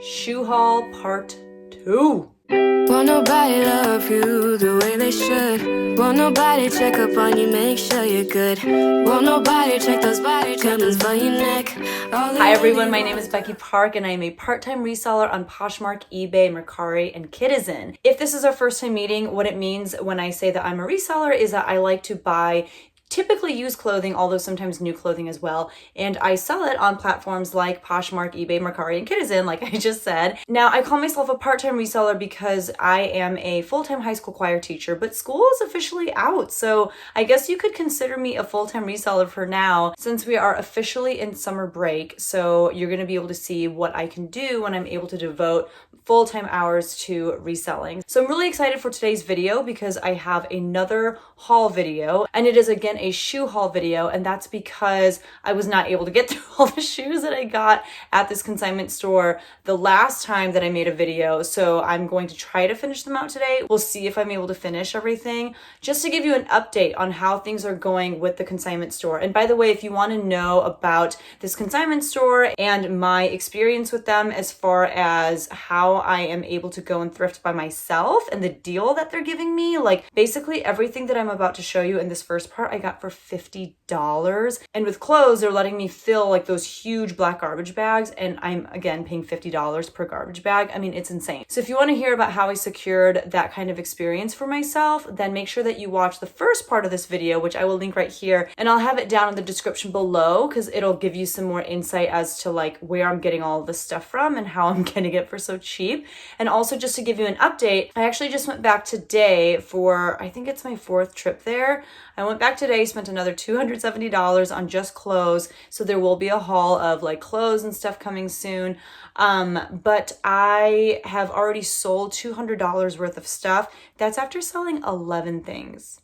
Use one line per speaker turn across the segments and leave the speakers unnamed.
Shoe haul part 2.
Won't nobody love you the way they should. Won't nobody check up on you, make sure you're good. Won't nobody check those body tremors for your neck.
Hi everyone, my name is Becky Park and I am a part-time reseller on Poshmark, eBay, Mercari, and Kidizen. If this is our first time meeting, what it means when I say that I'm a reseller is that I like to buy typically used clothing, although sometimes new clothing as well, and I sell it on platforms like Poshmark, eBay, Mercari, and Kidizen, like I just said. Now, I call myself a part-time reseller because I am a full-time high school choir teacher, but school is officially out, so I guess you could consider me a full-time reseller for now, since we are officially in summer break, so you're going to be able to see what I can do when I'm able to devote full-time hours to reselling. So I'm really excited for today's video because I have another haul video, and it is again a shoe haul video, and that's because I was not able to get through all the shoes that I got at this consignment store the last time that I made a video, so I'm going to try to finish them out today. We'll see if I'm able to finish everything, just to give you an update on how things are going with the consignment store. And by the way, if you want to know about this consignment store and my experience with them as far as how I am able to go and thrift by myself and the deal that they're giving me, like basically everything that I'm about to show you in this first part I got for $50. And with clothes, they're letting me fill like those huge black garbage bags, and I'm again paying $50 per garbage bag. I mean, it's insane. So if you want to hear about how I secured that kind of experience for myself, then make sure that you watch the first part of this video, which I will link right here, and I'll have it down in the description below because it'll give you some more insight as to like where I'm getting all of this stuff from and how I'm getting it for so cheap. And also just to give you an update, I actually just went back today for, I think it's my 4th trip there. I went back today, spent another $270 on just clothes. So there will be a haul of like clothes and stuff coming soon. But I have already sold $200 worth of stuff. That's after selling 11 things.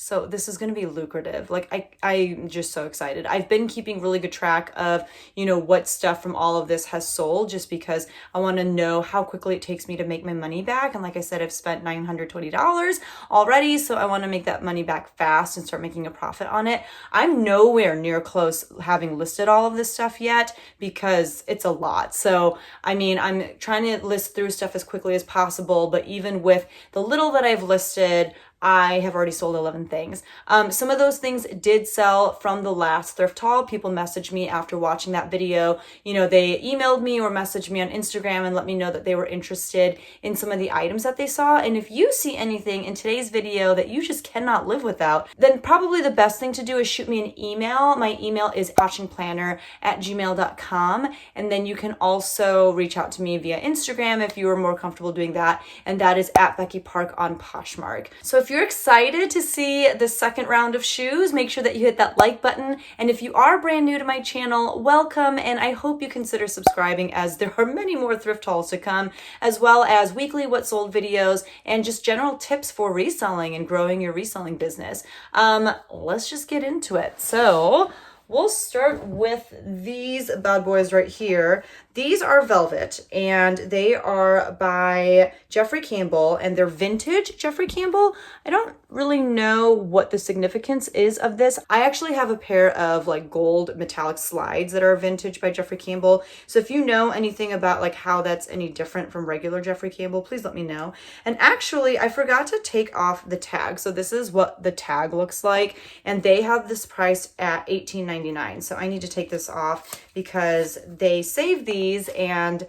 So this is going to be lucrative. Like I'm just so excited. I've been keeping really good track of, what stuff from all of this has sold, just because I want to know how quickly it takes me to make my money back. And like I said, I've spent $920 already. So I want to make that money back fast and start making a profit on it. I'm nowhere near close having listed all of this stuff yet because it's a lot. So, I mean, I'm trying to list through stuff as quickly as possible, but even with the little that I've listed, I have already sold 11 things. Some of those things did sell from the last thrift haul. People messaged me after watching that video. They emailed me or messaged me on Instagram and let me know that they were interested in some of the items that they saw. And if you see anything in today's video that you just cannot live without, then probably the best thing to do is shoot me an email. My email is auctionplanner@gmail.com. And then you can also reach out to me via Instagram if you are more comfortable doing that. And that is @BeckyPark on Poshmark. So if you're excited to see the second round of shoes, make sure that you hit that like button. And if you are brand new to my channel, welcome, and I hope you consider subscribing, as there are many more thrift hauls to come, as well as weekly what sold videos and just general tips for reselling and growing your reselling business. Let's just get into it. So we'll start with these bad boys right here. These are velvet, and they are by Jeffrey Campbell, and they're vintage Jeffrey Campbell. I don't really know what the significance is of this. I actually have a pair of like gold metallic slides that are vintage by Jeffrey Campbell. So if you know anything about like how that's any different from regular Jeffrey Campbell, please let me know. And actually, I forgot to take off the tag. So this is what the tag looks like, and they have this priced at $18.99. So I need to take this off because they save these, and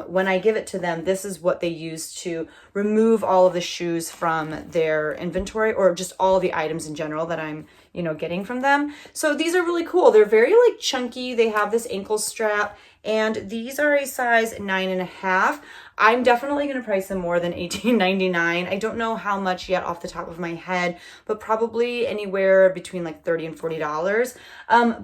when I give it to them, this is what they use to remove all of the shoes from their inventory, or just all the items in general that I'm getting from them. So these are really cool. They're very like chunky. They have this ankle strap, and these are a size 9.5. I'm definitely going to price them more than $18.99. I don't know how much yet off the top of my head, but probably anywhere between like $30 and $40.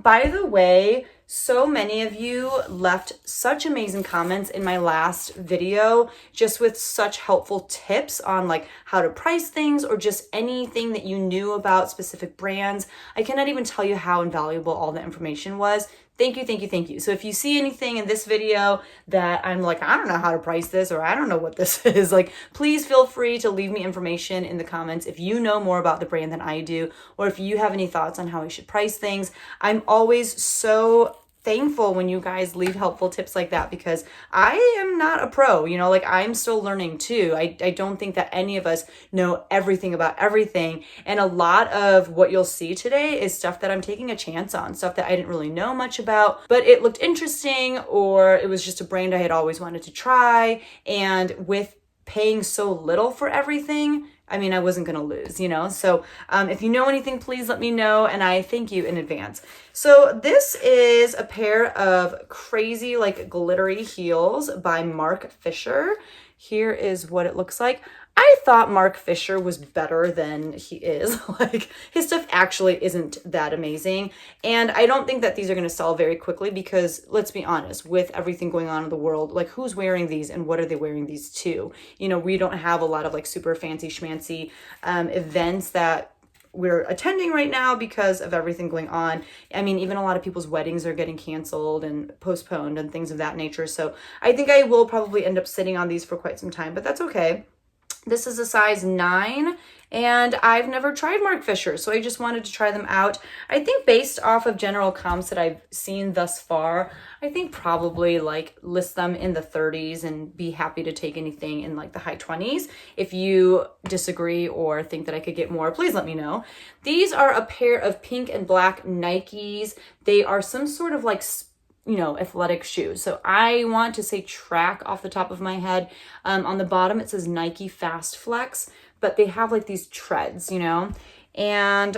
By the way, so many of you left such amazing comments in my last video, just with such helpful tips on like how to price things or just anything that you knew about specific brands. I cannot even tell you how invaluable all the information was. Thank you, thank you, thank you. So if you see anything in this video that I'm like, I don't know how to price this, or I don't know what this is, like, please feel free to leave me information in the comments if you know more about the brand than I do, or if you have any thoughts on how I should price things. I'm always so thankful when you guys leave helpful tips like that, because I am not a pro, you know, like I'm still learning too. I don't think that any of us know everything about everything. And a lot of what you'll see today is stuff that I'm taking a chance on, stuff that I didn't really know much about, but it looked interesting, or it was just a brand I had always wanted to try. And with paying so little for everything, I mean, I wasn't going to lose, you know? So if you know anything, please let me know. And I thank you in advance. So this is a pair of crazy, like glittery heels by Mark Fisher. Here is what it looks like. I thought Mark Fisher was better than he is. Like, his stuff actually isn't that amazing. And I don't think that these are going to sell very quickly because, let's be honest, with everything going on in the world, like who's wearing these and what are they wearing these to? You know, we don't have a lot of like super fancy schmancy events that we're attending right now because of everything going on. I mean, even a lot of people's weddings are getting canceled and postponed and things of that nature. So I think I will probably end up sitting on these for quite some time, but that's okay. This is a size 9, and I've never tried Mark Fisher, so I just wanted to try them out. I think based off of general comps that I've seen thus far, I think probably like list them in the 30s and be happy to take anything in like the high 20s. If you disagree or think that I could get more, please let me know. These are a pair of pink and black Nikes. They are some sort of like athletic shoes. So I want to say track off the top of my head. On the bottom, it says Nike Fast Flex, but they have like these treads, you know? And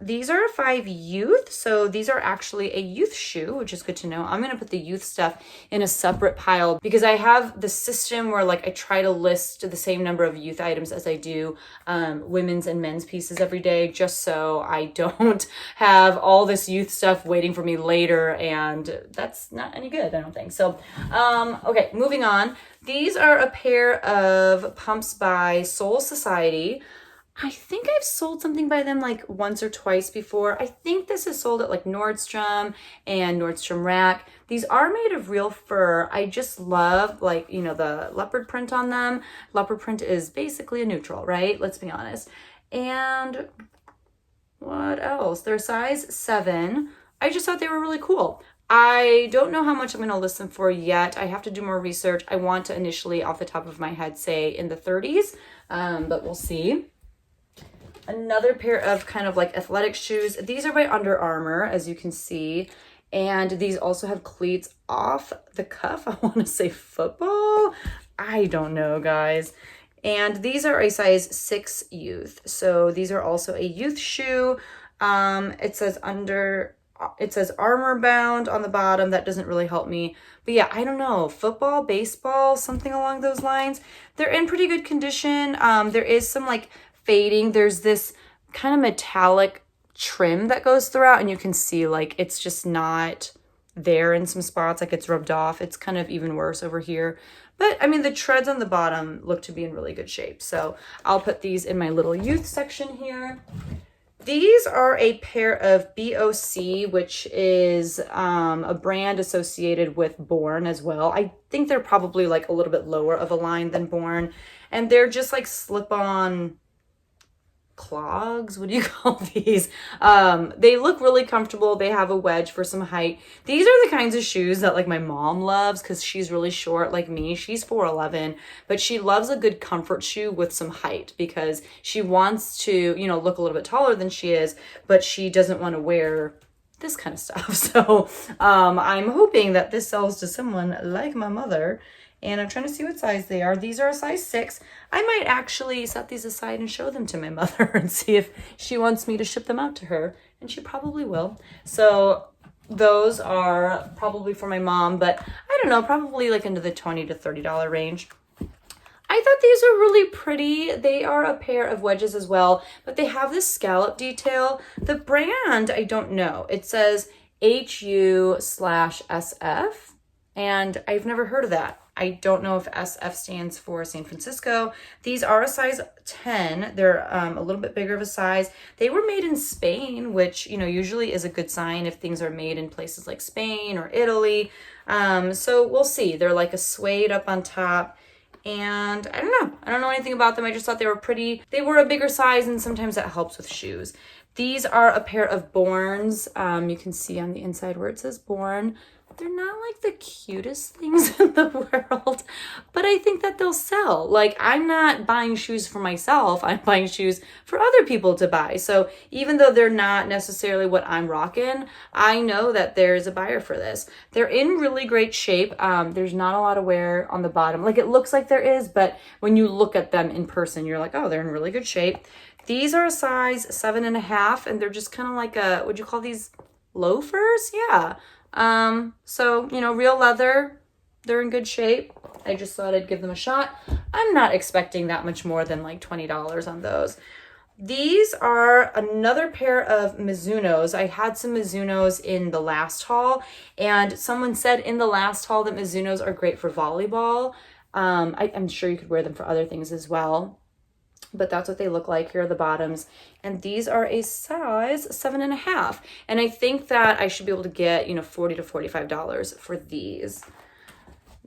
these are 5 youth. So these are actually a youth shoe, which is good to know. I'm going to put the youth stuff in a separate pile because I have the system where like I try to list the same number of youth items as I do women's and men's pieces every day, just so I don't have all this youth stuff waiting for me later. And that's not any good, I don't think. So, okay, moving on. These are a pair of pumps by Soul Society. I think I've sold something by them like once or twice before. I think this is sold at like Nordstrom and Nordstrom Rack. These are made of real fur. I just love like, you know, the leopard print on them. Leopard print is basically a neutral, right? Let's be honest. And what else? They're size 7. I just thought they were really cool. I don't know how much I'm going to list them for yet. I have to do more research. I want to initially off the top of my head say in the 30s, but we'll see. Another pair of kind of like athletic shoes. These are by Under Armour, as you can see. And these also have cleats off the cuff. I want to say football. I don't know, guys. And these are a size 6 youth. So these are also a youth shoe. It says Armor Bound on the bottom. That doesn't really help me. But yeah, I don't know. Football, baseball, something along those lines. They're in pretty good condition. There is some like fading. There's this kind of metallic trim that goes throughout, and you can see like it's just not there in some spots, like it's rubbed off. It's kind of even worse over here. But I mean, the treads on the bottom look to be in really good shape. So I'll put these in my little youth section here. These are a pair of BOC, which is a brand associated with Born as well. I think they're probably like a little bit lower of a line than Born. And they're just like slip-on clogs. What do you call these? They look really comfortable. They have a wedge for some height. These are the kinds of shoes that like my mom loves because she's really short like me. She's 4'11", but she loves a good comfort shoe with some height because she wants to, you know, look a little bit taller than she is, but she doesn't want to wear this kind of stuff. So I'm hoping that this sells to someone like my mother. And I'm trying to see what size they are. These are a size 6. I might actually set these aside and show them to my mother and see if she wants me to ship them out to her. And she probably will. So those are probably for my mom, but I don't know, probably like into the $20 to $30 range. I thought these are really pretty. They are a pair of wedges as well, but they have this scallop detail. The brand, I don't know. It says HU/SF, and I've never heard of that. I don't know if SF stands for San Francisco. These are a size 10. They're a little bit bigger of a size. They were made in Spain, which, you know, usually is a good sign if things are made in places like Spain or Italy. So we'll see. They're like a suede up on top. And I don't know anything about them. I just thought they were pretty. They were a bigger size, and sometimes that helps with shoes. These are a pair of Borns. You can see on the inside where it says Born. They're not like the cutest things in the world, but I think that they'll sell. Like, I'm not buying shoes for myself. I'm buying shoes for other people to buy. So even though they're not necessarily what I'm rocking, I know that there's a buyer for this. They're in really great shape. There's not a lot of wear on the bottom. Like, it looks like there is, but when you look at them in person, you're like, oh, they're in really good shape. These are a size 7.5, and they're just kind of like would you call these loafers? Yeah. So, you know, real leather, they're in good shape. I just thought I'd give them a shot. I'm not expecting that much more than like $20 on those. These are another pair of Mizunos. I had some Mizunos in the last haul, and someone said in the last haul that Mizunos are great for volleyball. I'm sure you could wear them for other things as well, but that's what they look like. Here are the bottoms, and these are a size 7.5, and I think that I should be able to get, you know, $40 to $45 for these.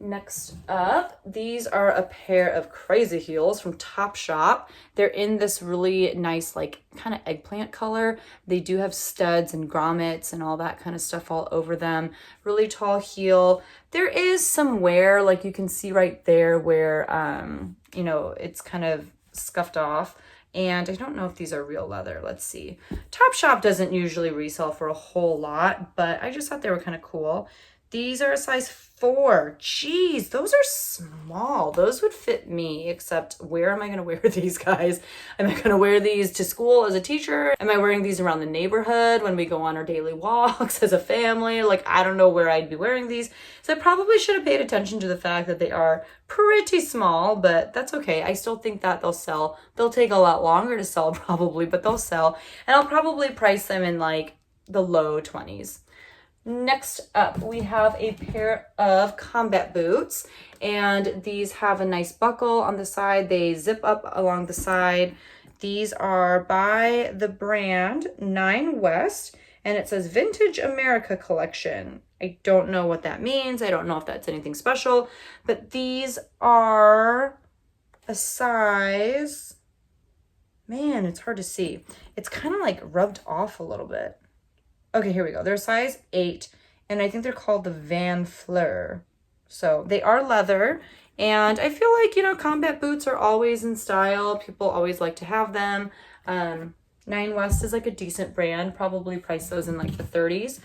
Next up, these are a pair of crazy heels from Topshop. They're in this really nice, like, kind of eggplant color. They do have studs and grommets and all that kind of stuff all over them. Really tall heel. There is some wear, like you can see right there where, you know, it's kind of scuffed off. And I don't know if these are real leather. Let's see. Topshop doesn't usually resell for a whole lot, but I just thought they were kind of cool. These are a size 4. Jeez, those are small. Those would fit me, except where am I going to wear these, guys? Am I going to wear these to school as a teacher? Am I wearing these around the neighborhood when we go on our daily walks as a family? Like, I don't know where I'd be wearing these. So I probably should have paid attention to the fact that they are pretty small, but that's okay. I still think that they'll sell. They'll take a lot longer to sell probably, but they'll sell. And I'll probably price them in like the low 20s. Next up, we have a pair of combat boots, and these have a nice buckle on the side. They zip up along the side. These are by the brand 9 West, and it says Vintage America Collection. I don't know what that means. I don't know if that's anything special, but these are a size, man, it's hard to see. It's kind of like rubbed off a little bit. Okay, here we go. They're size 8, and I think they're called the Van Fleur. So they are leather, and I feel like, you know, combat boots are always in style. People always like to have them. 9 West is like a decent brand. Probably price those in like the 30s.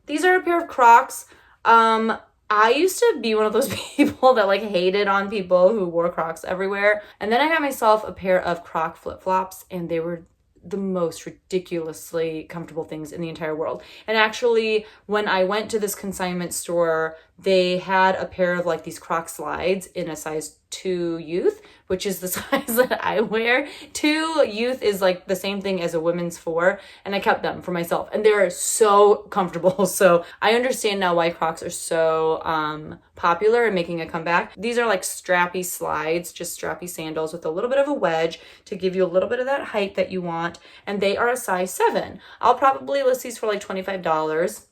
These are a pair of Crocs. I used to be one of those people that like hated on people who wore Crocs everywhere. And then I got myself a pair of Croc flip-flops, and they were the most ridiculously comfortable things in the entire world. And actually, when I went to this consignment store, they had a pair of like these Croc slides in a size 2 youth, which is the size that I wear. 2 youth is like the same thing as a women's 4, and I kept them for myself, and they're so comfortable. So I understand now why Crocs are so popular and making a comeback. These are like strappy slides, just strappy sandals with a little bit of a wedge to give you a little bit of that height that you want, and they are a size 7. I'll probably list these for like $25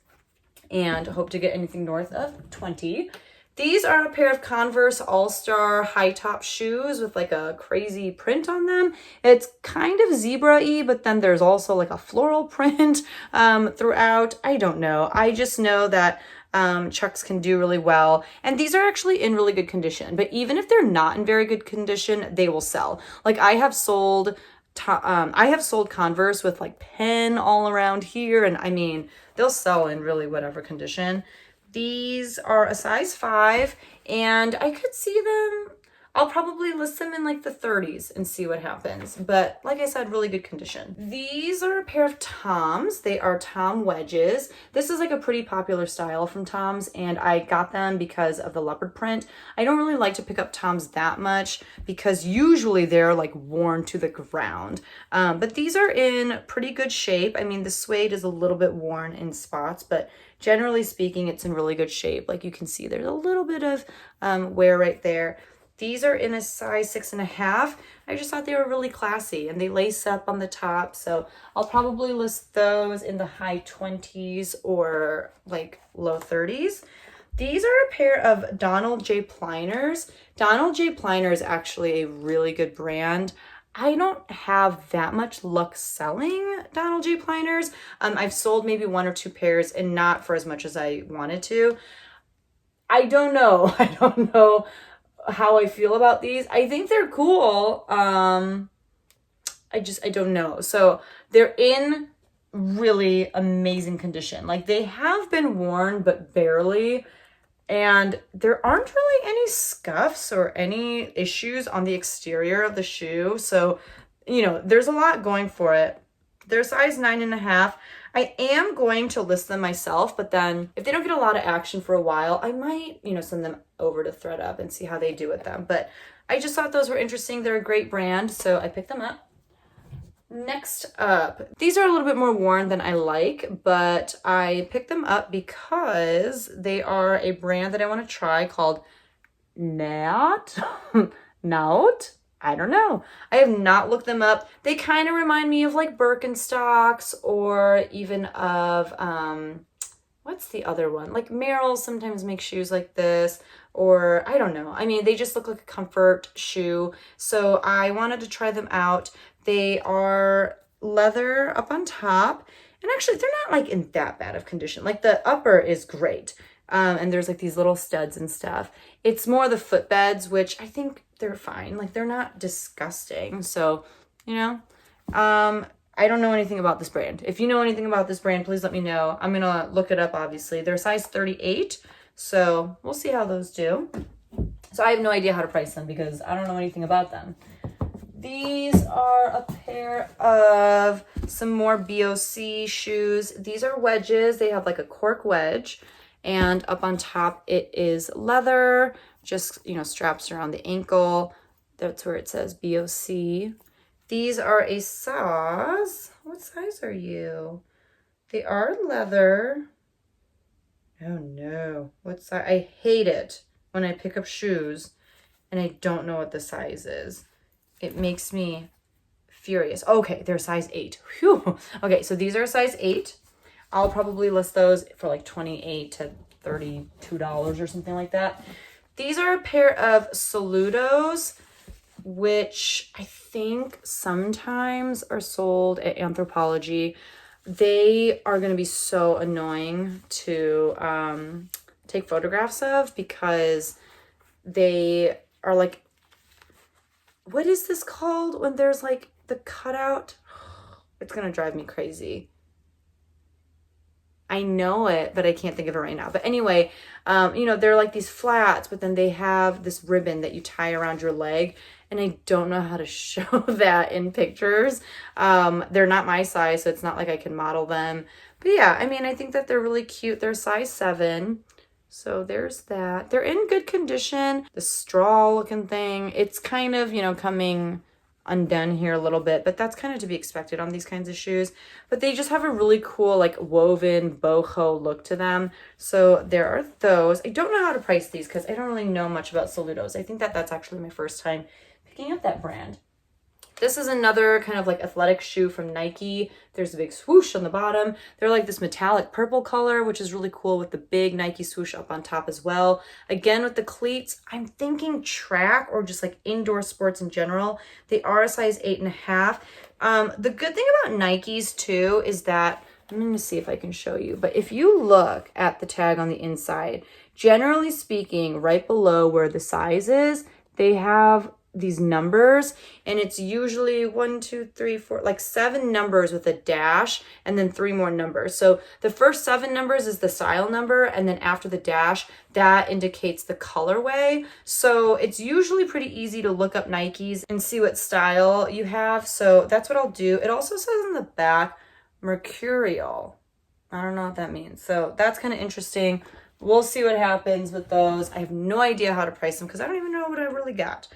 and hope to get anything north of 20. These are a pair of Converse All-Star high top shoes with like a crazy print on them. It's kind of zebra-y, but then there's also like a floral print throughout. I don't know. I just know that Chucks can do really well, and these are actually in really good condition. But even if they're not in very good condition, they will sell. Like I have sold Converse with like pen all around here, and I mean, they'll sell in really whatever condition. These are a size 5, and I could see them, I'll probably list them in like the 30s and see what happens. But like I said, really good condition. These are a pair of Toms. They are Tom wedges. This is like a pretty popular style from Toms, and I got them because of the leopard print. I don't really like to pick up Toms that much because usually they're like worn to the ground. But these are in pretty good shape. I mean, the suede is a little bit worn in spots, but generally speaking, it's in really good shape. Like you can see there's a little bit of wear right there. These are in a size 6.5. I just thought they were really classy, and they lace up on the top. So I'll probably list those in the high 20s or like low 30s. These are a pair of Donald J. Pliners. Donald J. Pliner is actually a really good brand. I don't have that much luck selling Donald J. Pleiners. I've sold maybe 1 or 2 pairs and not for as much as I wanted to. I don't know. I don't know how I feel about these. I think they're cool. I don't know. So they're in really amazing condition. Like they have been worn, but barely. And there aren't really any scuffs or any issues on the exterior of the shoe. So, you know, there's a lot going for it. They're size 9.5. I am going to list them myself, but then if they don't get a lot of action for a while, I might, you know, send them over to ThredUp and see how they do with them. But I just thought those were interesting. They're a great brand, so I picked them up. Next up, these are a little bit more worn than I like, but I picked them up because they are a brand that I want to try called Naut. Naut? I don't know. I have not looked them up. They kind of remind me of like Birkenstocks or even of, what's the other one? Like Merrell sometimes makes shoes like this, or I don't know. I mean, they just look like a comfort shoe. So I wanted to try them out. They are leather up on top. And actually, they're not like in that bad of condition. Like the upper is great. And there's like these little studs and stuff. It's more the footbeds, which I think they're fine. Like they're not disgusting. So, you know, I don't know anything about this brand. If you know anything about this brand, please let me know. I'm going to look it up, obviously. They're size 38. So we'll see how those do. So I have no idea how to price them because I don't know anything about them. These are a pair of some more BOC shoes. These are wedges. They have like a cork wedge. And up on top, it is leather, just, you know, straps around the ankle. That's where it says BOC. These are a size. What size are you? They are leather. Oh no. What size? I hate it when I pick up shoes and I don't know what the size is. It makes me furious. Okay, they're size 8. Whew. Okay, so these are a size 8. I'll probably list those for like $28 to $32 or something like that. These are a pair of Saludos, which I think sometimes are sold at Anthropologie. They are going to be so annoying to take photographs of because they are like, what is this called when there's like the cutout? It's going to drive me crazy. I know it, but I can't think of it right now. But anyway, you know, they're like these flats, but then they have this ribbon that you tie around your leg. And I don't know how to show that in pictures. They're not my size, so it's not like I can model them. But yeah, I mean, I think that they're really cute. They're size 7. So there's that. They're in good condition. The straw looking thing, it's kind of, you know, coming undone here a little bit, but that's kind of to be expected on these kinds of shoes. But they just have a really cool like woven boho look to them. So there are those. I don't know how to price these because I don't really know much about Saludos. I think that that's actually my first time picking up that brand. This is another kind of like athletic shoe from Nike. There's a big swoosh on the bottom. They're like this metallic purple color, which is really cool with the big Nike swoosh up on top as well. Again, with the cleats, I'm thinking track or just like indoor sports in general. They are a size 8.5. The good thing about Nikes too is that, I'm going to see if I can show you, but if you look at the tag on the inside, generally speaking, right below where the size is, they have these numbers, and it's usually 1, 2, 3, 4, like 7 numbers with a dash and then 3 more numbers. So the first 7 numbers is the style number, and then after the dash, that indicates the colorway. So it's usually pretty easy to look up Nikes and see what style you have. So that's what I'll do. It also says in the back, Mercurial. I don't know what that means. So that's kind of interesting. We'll see what happens with those. I have no idea how to price them because I don't even know what I really got.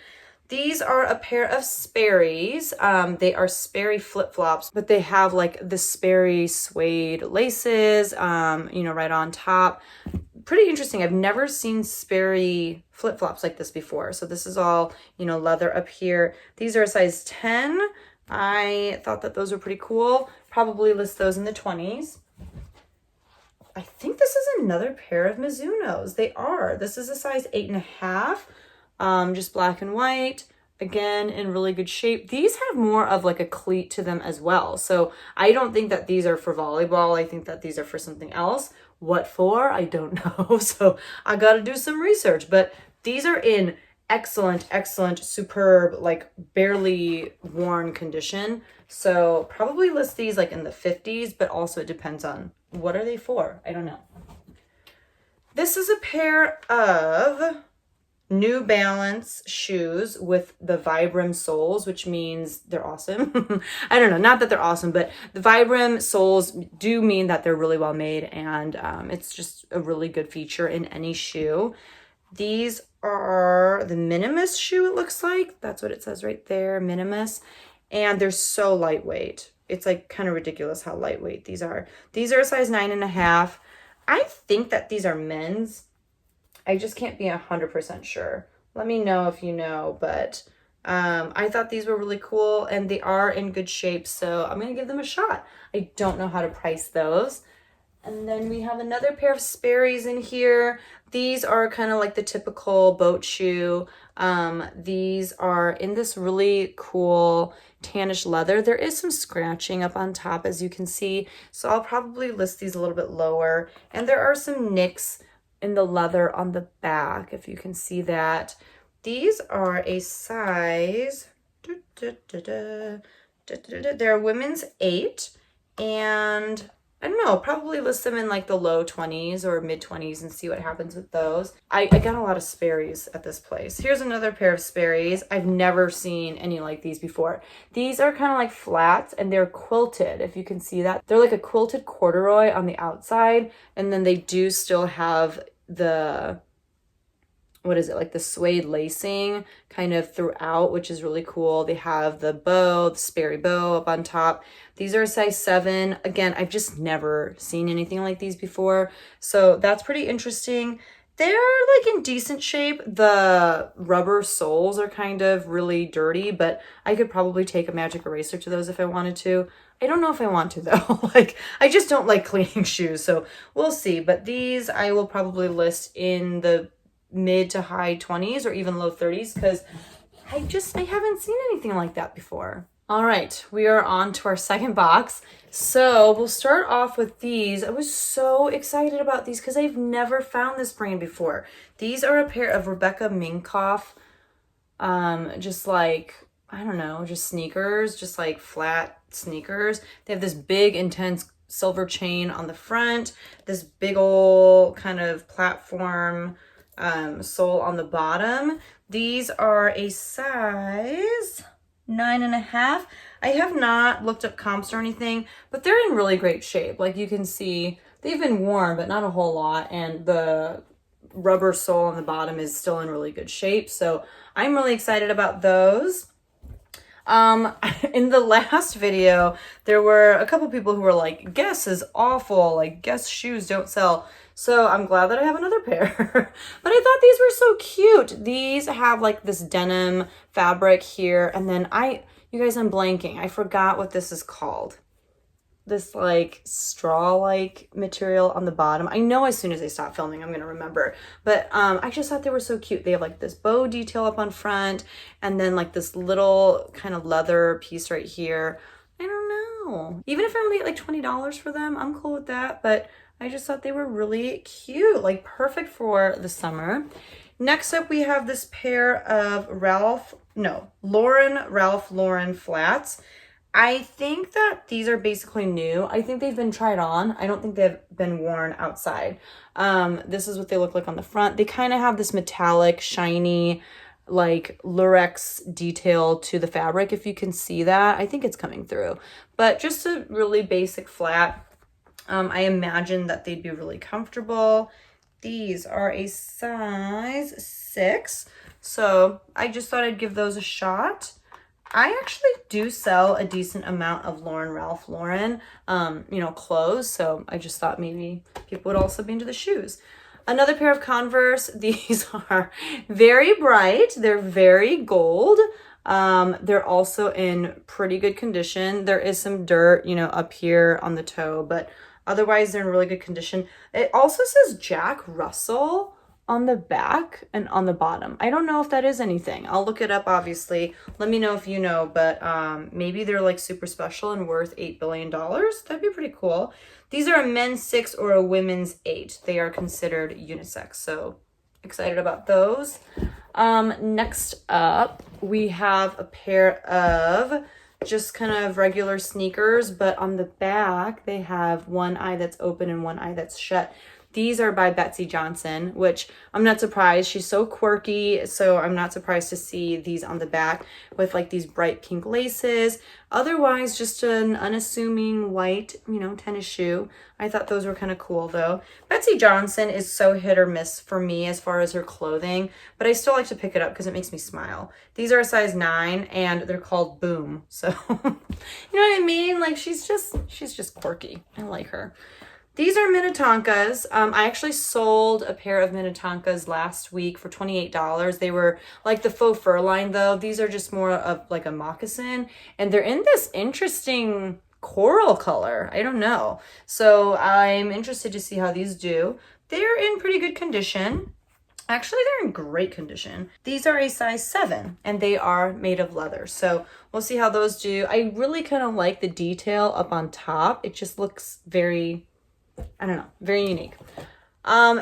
These are a pair of Sperry's. They are Sperry flip-flops, but they have like the Sperry suede laces, you know, right on top. Pretty interesting. I've never seen Sperry flip-flops like this before. So this is all, you know, leather up here. These are a size 10. I thought that those were pretty cool. Probably list those in the 20s. I think this is another pair of Mizunos. They are. This is a size 8.5. Just black and white. Again, in really good shape. These have more of like a cleat to them as well. So I don't think that these are for volleyball. I think that these are for something else. What for? I don't know. So I got to do some research, but these are in excellent, excellent, superb, like barely worn condition. So probably list these like in the 50s, but also it depends on what are they for? I don't know. This is a pair of New Balance shoes with the Vibram soles, which means they're awesome. I don't know, not that they're awesome, but the Vibram soles do mean that they're really well made, and it's just a really good feature in any shoe. These are the Minimus shoe, it looks like. That's what it says right there, Minimus. And they're so lightweight. It's like kind of ridiculous how lightweight these are. These are a size 9.5. I think that these are men's. I just can't be 100% sure. Let me know if you know, but I thought these were really cool and they are in good shape, so I'm going to give them a shot. I don't know how to price those. And then we have another pair of Sperry's in here. These are kind of like the typical boat shoe. These are in this really cool tannish leather. There is some scratching up on top, as you can see, so I'll probably list these a little bit lower. And there are some nicks in the leather on the back, if you can see that. These are a size, they're women's 8, and I don't know, probably list them in like the low 20s or mid 20s and see what happens with those. I got a lot of Sperry's at this place. Here's another pair of Sperry's. I've never seen any like these before. These are kind of like flats and they're quilted, if you can see that. They're like a quilted corduroy on the outside, and then they do still have the, what is it, like the suede lacing kind of throughout, which is really cool. They have the bow, the Sperry bow up on top. These are a size 7. Again, I've just never seen anything like these before, so that's pretty interesting. They're like in decent shape. The rubber soles are kind of really dirty, but I could probably take a magic eraser to those if I wanted to. I don't know if I want to though. Like, I just don't like cleaning shoes, so we'll see. But these I will probably list in the mid to high 20s or even low 30s because I haven't seen anything like that before. All right, we are on to our second box. So we'll start off with these. I was so excited about these because I've never found this brand before. These are a pair of Rebecca Minkoff, just like, I don't know, just sneakers, just like flat sneakers. They have this big, intense silver chain on the front, this big old kind of platform sole on the bottom. These are a size 9.5. I have not looked up comps or anything, but they're in really great shape. Like you can see, they've been worn, but not a whole lot. And the rubber sole on the bottom is still in really good shape. So I'm really excited about those. In the last video, there were a couple people who were like, Guess is awful, like Guess shoes don't sell. So I'm glad that I have another pair. But I thought these were so cute. These have like this denim fabric here, and then you guys, I'm blanking. I forgot what this is called. This like straw-like material on the bottom. I know as soon as I stop filming, I'm gonna remember. But I just thought they were so cute. They have like this bow detail up on front, and then like this little kind of leather piece right here. I don't know. Even if I only get like $20 for them, I'm cool with that. But I just thought they were really cute, like perfect for the summer. Next up, we have this pair of Ralph Lauren flats. I think that these are basically new. I think they've been tried on. I don't think they've been worn outside. This is what they look like on the front. They kind of have this metallic, shiny, like lurex detail to the fabric, if you can see that. I think it's coming through. But just a really basic flat. I imagine that they'd be really comfortable. These are a size 6. So I just thought I'd give those a shot. I actually do sell a decent amount of Ralph Lauren, clothes. So I just thought maybe people would also be into the shoes. Another pair of Converse. These are very bright. They're very gold. They're also in pretty good condition. There is some dirt, up here on the toe, but otherwise they're in really good condition. It also says Jack Russell on the back and on the bottom. I don't know if that is anything. I'll look it up, obviously. Let me know if you know, but maybe they're like super special and worth $8 billion. That'd be pretty cool. These are a men's 6 or a women's 8. They are considered unisex, so excited about those. Next up, we have a pair of just kind of regular sneakers, but on the back, they have one eye that's open and one eye that's shut. These are by Betsy Johnson, which I'm not surprised. She's so quirky, so I'm not surprised to see these on the back with like these bright pink laces. Otherwise, just an unassuming white, tennis shoe. I thought those were kind of cool though. Betsy Johnson is so hit or miss for me as far as her clothing, but I still like to pick it up because it makes me smile. These are a size 9 and they're called Boom. So, you know what I mean? Like she's just quirky. I like her. These are Minnetonkas. I actually sold a pair of Minnetonkas last week for $28. They were like the faux fur line though. These are just more of like a moccasin and they're in this interesting coral color. I don't know. So I'm interested to see how these do. They're in pretty good condition. Actually, they're in great condition. These are a size 7 and they are made of leather. So we'll see how those do. I really kind of like the detail up on top. It just looks very, I don't know, very unique.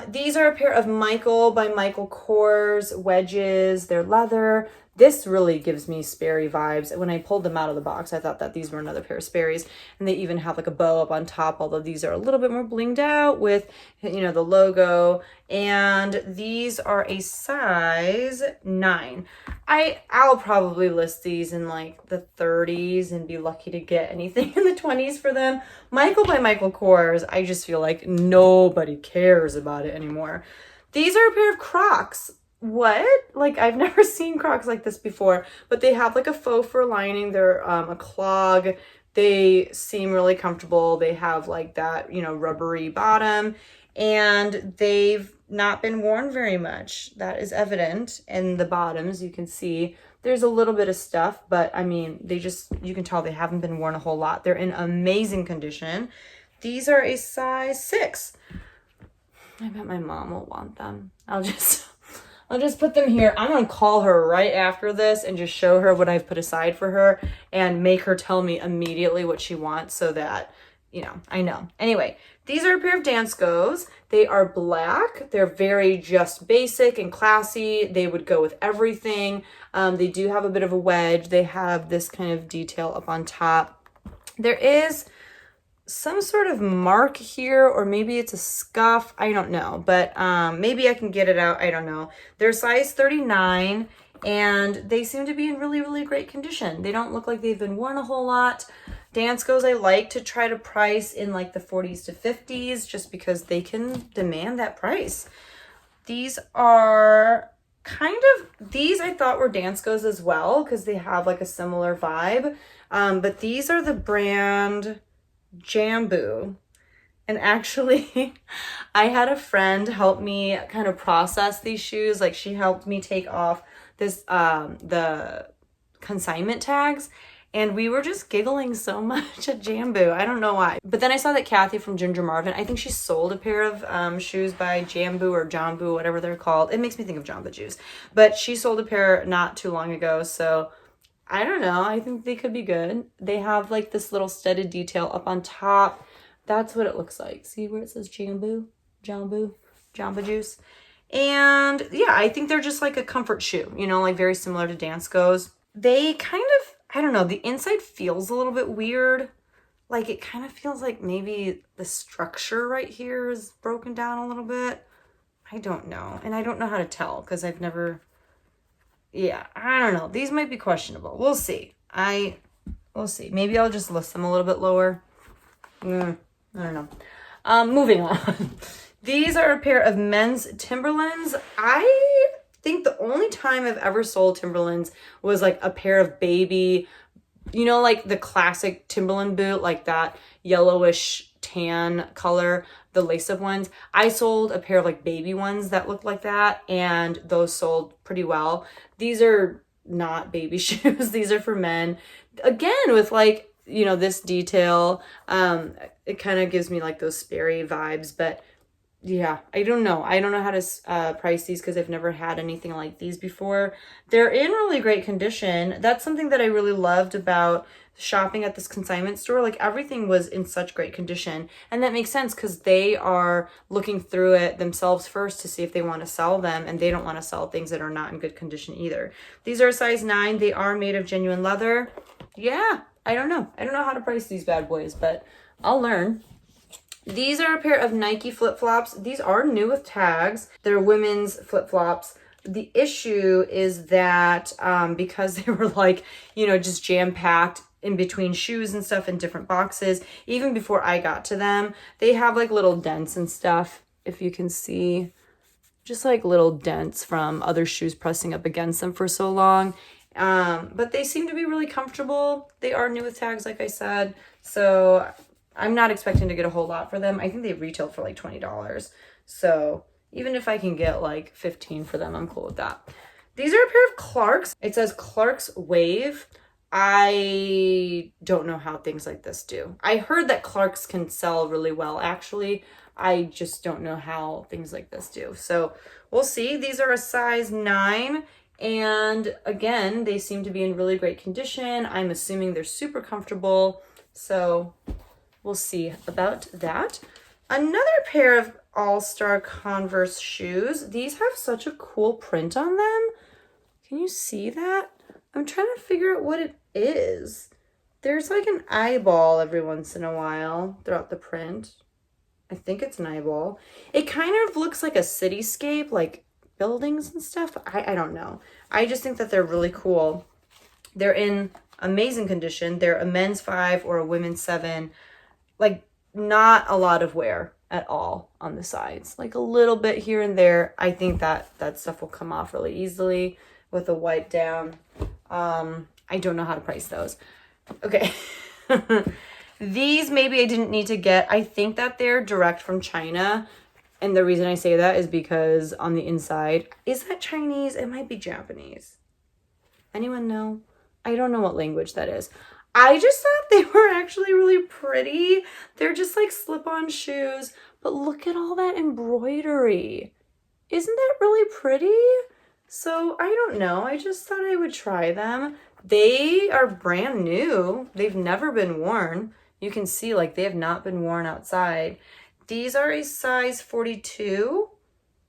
These are a pair of Michael by Michael Kors wedges. They're leather. This really gives me Sperry vibes. When I pulled them out of the box, I thought that these were another pair of Sperry's. And they even have like a bow up on top, although these are a little bit more blinged out with, the logo. And these are a size 9. I'll probably list these in like the 30s and be lucky to get anything in the 20s for them. Michael by Michael Kors, I just feel like nobody cares about it anymore. These are a pair of Crocs. What? Like I've never seen Crocs like this before, but they have like a faux fur lining. They're a clog. They seem really comfortable. They have like that, rubbery bottom, and they've not been worn very much. That is evident in the bottoms. You can see there's a little bit of stuff, but I mean, you can tell they haven't been worn a whole lot. They're in amazing condition. These are a size 6. I bet my mom will want them. I'll just put them here. I'm going to call her right after this and just show her what I've put aside for her and make her tell me immediately what she wants so that, I know. Anyway, these are a pair of Danskos. They are black. They're very just basic and classy. They would go with everything. They do have a bit of a wedge. They have this kind of detail up on top. There is some sort of mark here, or maybe it's a scuff. I don't know, but maybe I can get it out. I don't know. They're size 39 and they seem to be in really, really great condition. They don't look like they've been worn a whole lot. Danskos I like to try to price in like the 40s to 50s just because they can demand that price. These are these I thought were Danskos as well because they have like a similar vibe. But these are the brand Jambu. And actually, I had a friend help me kind of process these shoes. Like she helped me take off this the consignment tags, and we were just giggling so much at Jambu. I don't know why. But then I saw that Kathy from Ginger Marvin, I think she sold a pair of shoes by Jambu or Jambu, whatever they're called. It makes me think of Jamba Juice. But she sold a pair not too long ago, so I don't know. I think they could be good. They have like this little studded detail up on top. That's what it looks like. See where it says Jambu, Jamba Juice. And yeah, I think they're just like a comfort shoe, like very similar to Danskos. They kind of, I don't know, the inside feels a little bit weird. Like it kind of feels like maybe the structure right here is broken down a little bit. I don't know. And I don't know how to tell because I've never... Yeah, I don't know. These might be questionable. We'll see. We'll see. Maybe I'll just list them a little bit lower. I don't know. Moving on. These are a pair of men's Timberlands. I think the only time I've ever sold Timberlands was like a pair of baby, like the classic Timberland boot, like that yellowish tan color, the lace-up ones. I sold a pair of like baby ones that looked like that, and those sold pretty well. These are not baby shoes. These are for men. Again, with like, this detail. It kind of gives me like those Sperry vibes, but yeah, I don't know. I don't know how to price these because I've never had anything like these before. They're in really great condition. That's something that I really loved about shopping at this consignment store. Like everything was in such great condition. And that makes sense because they are looking through it themselves first to see if they want to sell them, and they don't want to sell things that are not in good condition either. These are a size 9. They are made of genuine leather. Yeah, I don't know. I don't know how to price these bad boys, but I'll learn. These are a pair of Nike flip-flops. These are new with tags. They're women's flip-flops. The issue is that because they were like, you know, just jam-packed in between shoes and stuff in different boxes, even before I got to them, they have like little dents and stuff, if you can see. Just like little dents from other shoes pressing up against them for so long. But they seem to be really comfortable. They are new with tags, like I said. So I'm not expecting to get a whole lot for them. I think they retail for like $20. So even if I can get like 15 for them, I'm cool with that. These are a pair of Clarks. It says Clarks Wave. I don't know how things like this do. I heard that Clarks can sell really well, actually. I just don't know how things like this do. So we'll see. These are a size 9. And again, they seem to be in really great condition. I'm assuming they're super comfortable. So we'll see about that. Another pair of All-Star Converse shoes. These have such a cool print on them. Can you see that? I'm trying to figure out what it is. There's like an eyeball every once in a while throughout the print. I think it's an eyeball. It kind of looks like a cityscape, like buildings and stuff. I don't know. I just think that they're really cool. They're in amazing condition. They're a men's 5 or a women's 7. Like not a lot of wear at all on the sides, like a little bit here and there. I think that stuff will come off really easily with a wipe down. I don't know how to price those. Okay. These maybe I didn't need to get. I think that they're direct from China. And the reason I say that is because on the inside, is that Chinese? It might be Japanese. Anyone know? I don't know what language that is. I just thought they were actually really pretty. They're just like slip-on shoes, but look at all that embroidery. Isn't that really pretty? So I don't know. I just thought I would try them. They are brand new. They've never been worn. You can see like they have not been worn outside. These are a size 42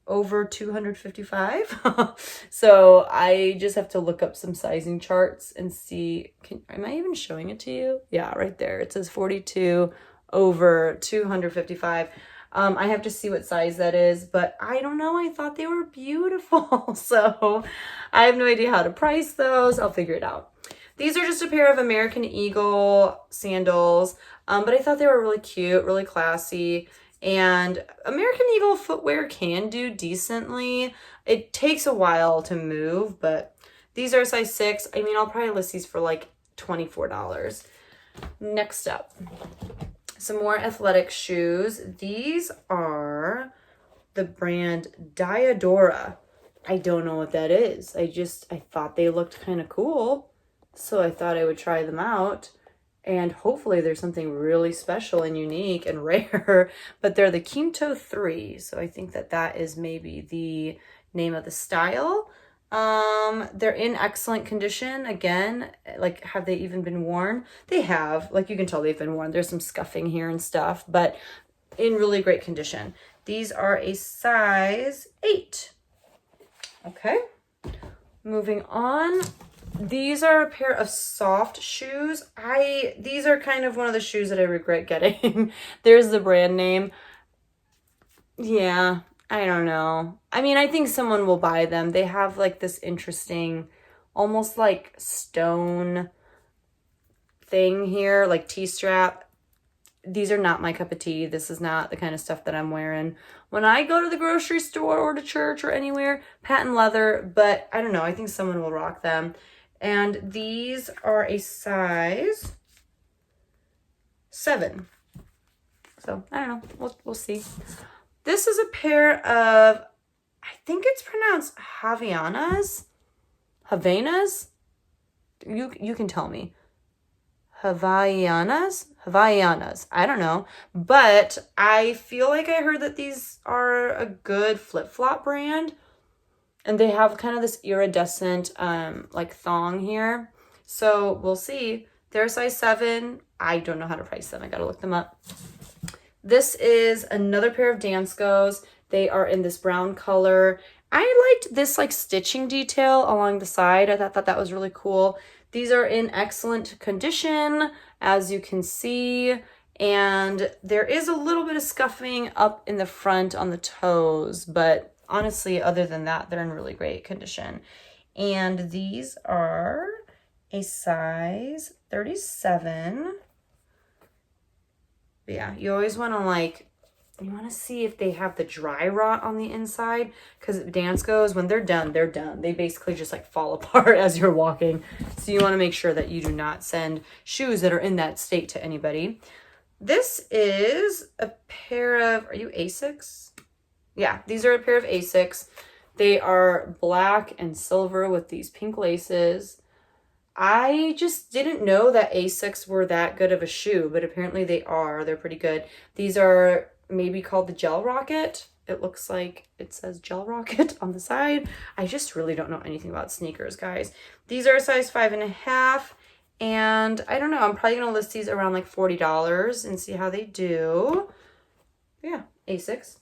over 255. So I just have to look up some sizing charts and see. Am I even showing it to you? Yeah, right there. It says 42 over 255. I have to see what size that is, but I don't know. I thought they were beautiful. So I have no idea how to price those. I'll figure it out. These are just a pair of American Eagle sandals, but I thought they were really cute, really classy. And American Eagle footwear can do decently. It takes a while to move, but these are a size 6. I mean, I'll probably list these for like $24. Next up, some more athletic shoes. These are the brand Diadora. I don't know what that is. I thought they looked kind of cool, so I thought I would try them out. And hopefully there's something really special and unique and rare, but they're the Quinto 3. So I think that is maybe the name of the style. They're in excellent condition. Again, like, have they even been worn? They have. Like, you can tell they've been worn. There's some scuffing here and stuff, but in really great condition. These are a size 8. Okay. Moving on. These are a pair of soft shoes. These are kind of one of the shoes that I regret getting. There's the brand name. Yeah, I don't know. I mean, I think someone will buy them. They have like this interesting, almost like stone thing here, like T-strap. These are not my cup of tea. This is not the kind of stuff that I'm wearing when I go to the grocery store or to church or anywhere. Patent leather, but I don't know. I think someone will rock them. And these are a size 7. So I don't know. We'll see. This is a pair of, I think it's pronounced Havanas. You can tell me. Havaianas. I don't know. But I feel like I heard that these are a good flip-flop brand. And they have kind of this iridescent like thong here. So we'll see. They're a size 7. I don't know how to price them. I gotta look them up. This is another pair of Danskos. They are in this brown color. I liked this like stitching detail along the side. I thought that was really cool. These are in excellent condition, as you can see. And there is a little bit of scuffing up in the front on the toes, but honestly, other than that, they're in really great condition. And these are a size 37. But yeah, you always want to you want to see if they have the dry rot on the inside, because Danskos, when they're done, they're done. They basically just like fall apart as you're walking. So you want to make sure that you do not send shoes that are in that state to anybody. This is a pair of, are you Asics? Yeah, these are a pair of Asics. They are black and silver with these pink laces. I just didn't know that Asics were that good of a shoe, but apparently they are. They're pretty good. These are maybe called the Gel Rocket. It looks like it says Gel Rocket on the side. I just really don't know anything about sneakers, guys. These are a size 5.5. And I don't know, I'm probably going to list these around like $40 and see how they do. Yeah, Asics.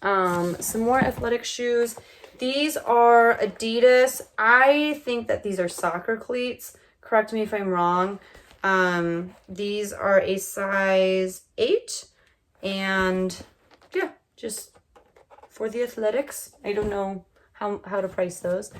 Some more athletic shoes. These are Adidas. I think that these are soccer cleats. Correct me if I'm wrong. These are a size 8. And yeah, just for the athletics. I don't know how to price those.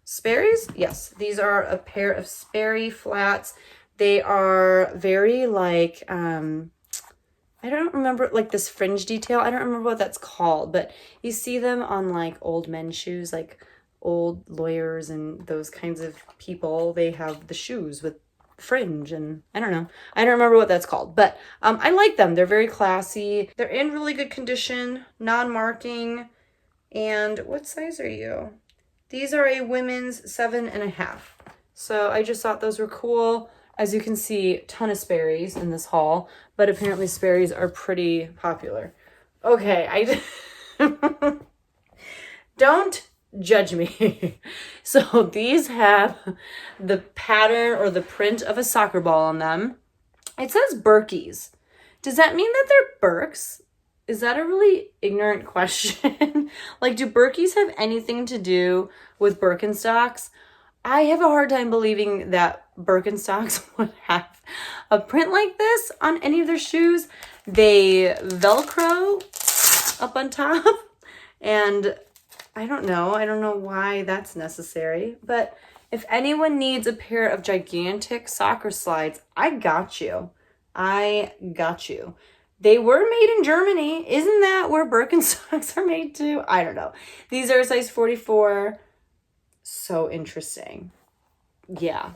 Sperry's? Yes, these are a pair of Sperry flats. They are very like, I don't remember, like this fringe detail. I don't remember what that's called, but you see them on like old men's shoes, like old lawyers and those kinds of people. They have the shoes with fringe, and I don't know. I don't remember what that's called, but I like them. They're very classy. They're in really good condition, non-marking. And what size are you? These are a women's 7.5. So I just thought those were cool. As you can see, a ton of Sperry's in this haul, but apparently Sperry's are pretty popular. Okay, don't judge me. So these have the pattern or the print of a soccer ball on them. It says Berkeys. Does that mean that they're Birks? Is that a really ignorant question? Like, do Berkeys have anything to do with Birkenstocks? I have a hard time believing that Birkenstocks would have a print like this on any of their shoes. They Velcro up on top, and I don't know why that's necessary. But if anyone needs a pair of gigantic soccer slides, I got you. They were made in Germany. Isn't that where Birkenstocks are made too? I don't know. These are a size 44. So interesting. Yeah.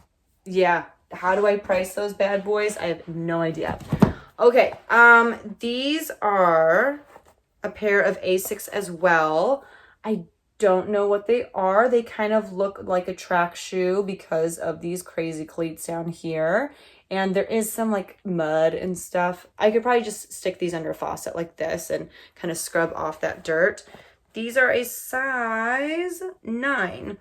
How do I price those bad boys? I have no idea. Okay. These are a pair of Asics as well. I don't know what they are. They kind of look like a track shoe because of these crazy cleats down here. And there is some like mud and stuff. I could probably just stick these under a faucet like this and kind of scrub off that dirt. These are a size 9.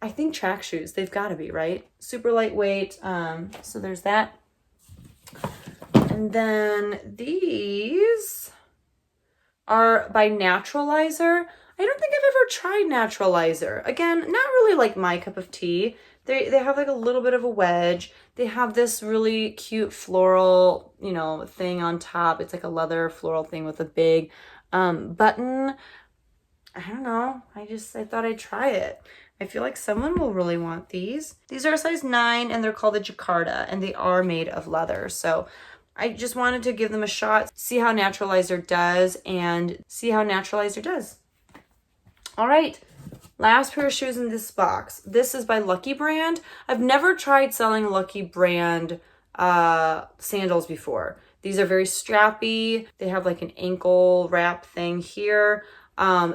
I think track shoes. They've got to be, right? Super lightweight. So there's that. And then these are by Naturalizer. I don't think I've ever tried Naturalizer. Again, not really like my cup of tea. They have like a little bit of a wedge. They have this really cute floral, thing on top. It's like a leather floral thing with a big button. I don't know. I thought I'd try it. I feel like someone will really want these. These are a size 9 and they're called the Jakarta, and they are made of leather. So I just wanted to give them a shot, see how Naturalizer does. All right. Last pair of shoes in this box. This is by Lucky Brand. I've never tried selling Lucky Brand sandals before. These are very strappy. They have like an ankle wrap thing here.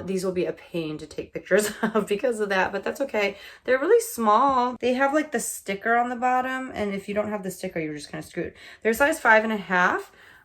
These will be a pain to take pictures of because of that, but that's okay. They're really small. They have like the sticker on the bottom, and if you don't have the sticker, you're just kind of screwed. They're size 5.5.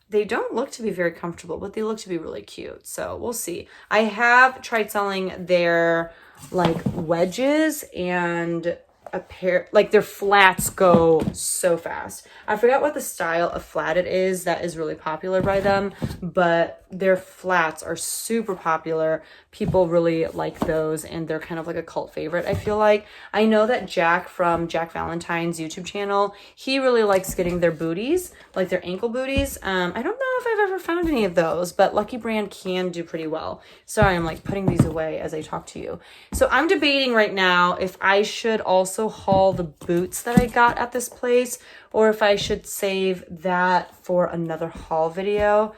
They don't look to be very comfortable, but they look to be really cute. So we'll see. I have tried selling their like wedges and a pair, like their flats go so fast. I forgot what the style of flat it is that is really popular by them, but their flats are super popular. People really like those, and they're kind of like a cult favorite, I feel like. I know that Jack from Jack Valentine's YouTube channel, he really likes getting their booties, like their ankle booties. I don't know if I've ever found any of those, but Lucky Brand can do pretty well. Sorry, I'm like putting these away as I talk to you. So I'm debating right now if I should also haul the boots that I got at this place, or if I should save that for another haul video.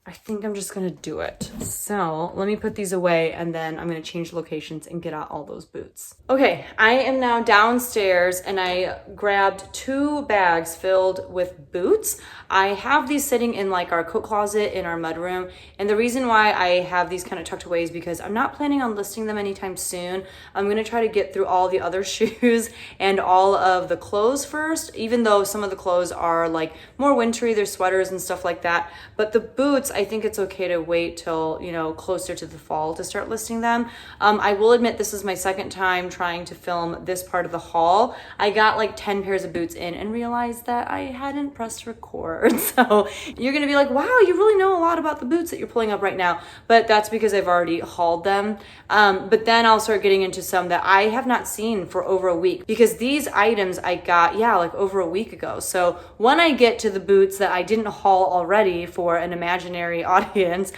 I think I'm just gonna do it. So let me put these away, and then I'm gonna change locations and get out all those boots. Okay, I am now downstairs, and I grabbed 2 bags filled with boots. I have these sitting in like our coat closet in our mudroom, and the reason why I have these kind of tucked away is because I'm not planning on listing them anytime soon. I'm gonna try to get through all the other shoes and all of the clothes first, even though some of the clothes are like more wintry, they're sweaters and stuff like that. But the boots, I think it's okay to wait till, you know, closer to the fall to start listing them. I will admit this is my second time trying to film this part of the haul. I got like 10 pairs of boots in and realized that I hadn't pressed record. So you're gonna be like, wow, you really know a lot about the boots that you're pulling up right now. But that's because I've already hauled them. But then I'll start getting into some that I have not seen for over a week, because these items I got, like over a week ago. So when I get to the boots that I didn't haul already for an imaginary audience,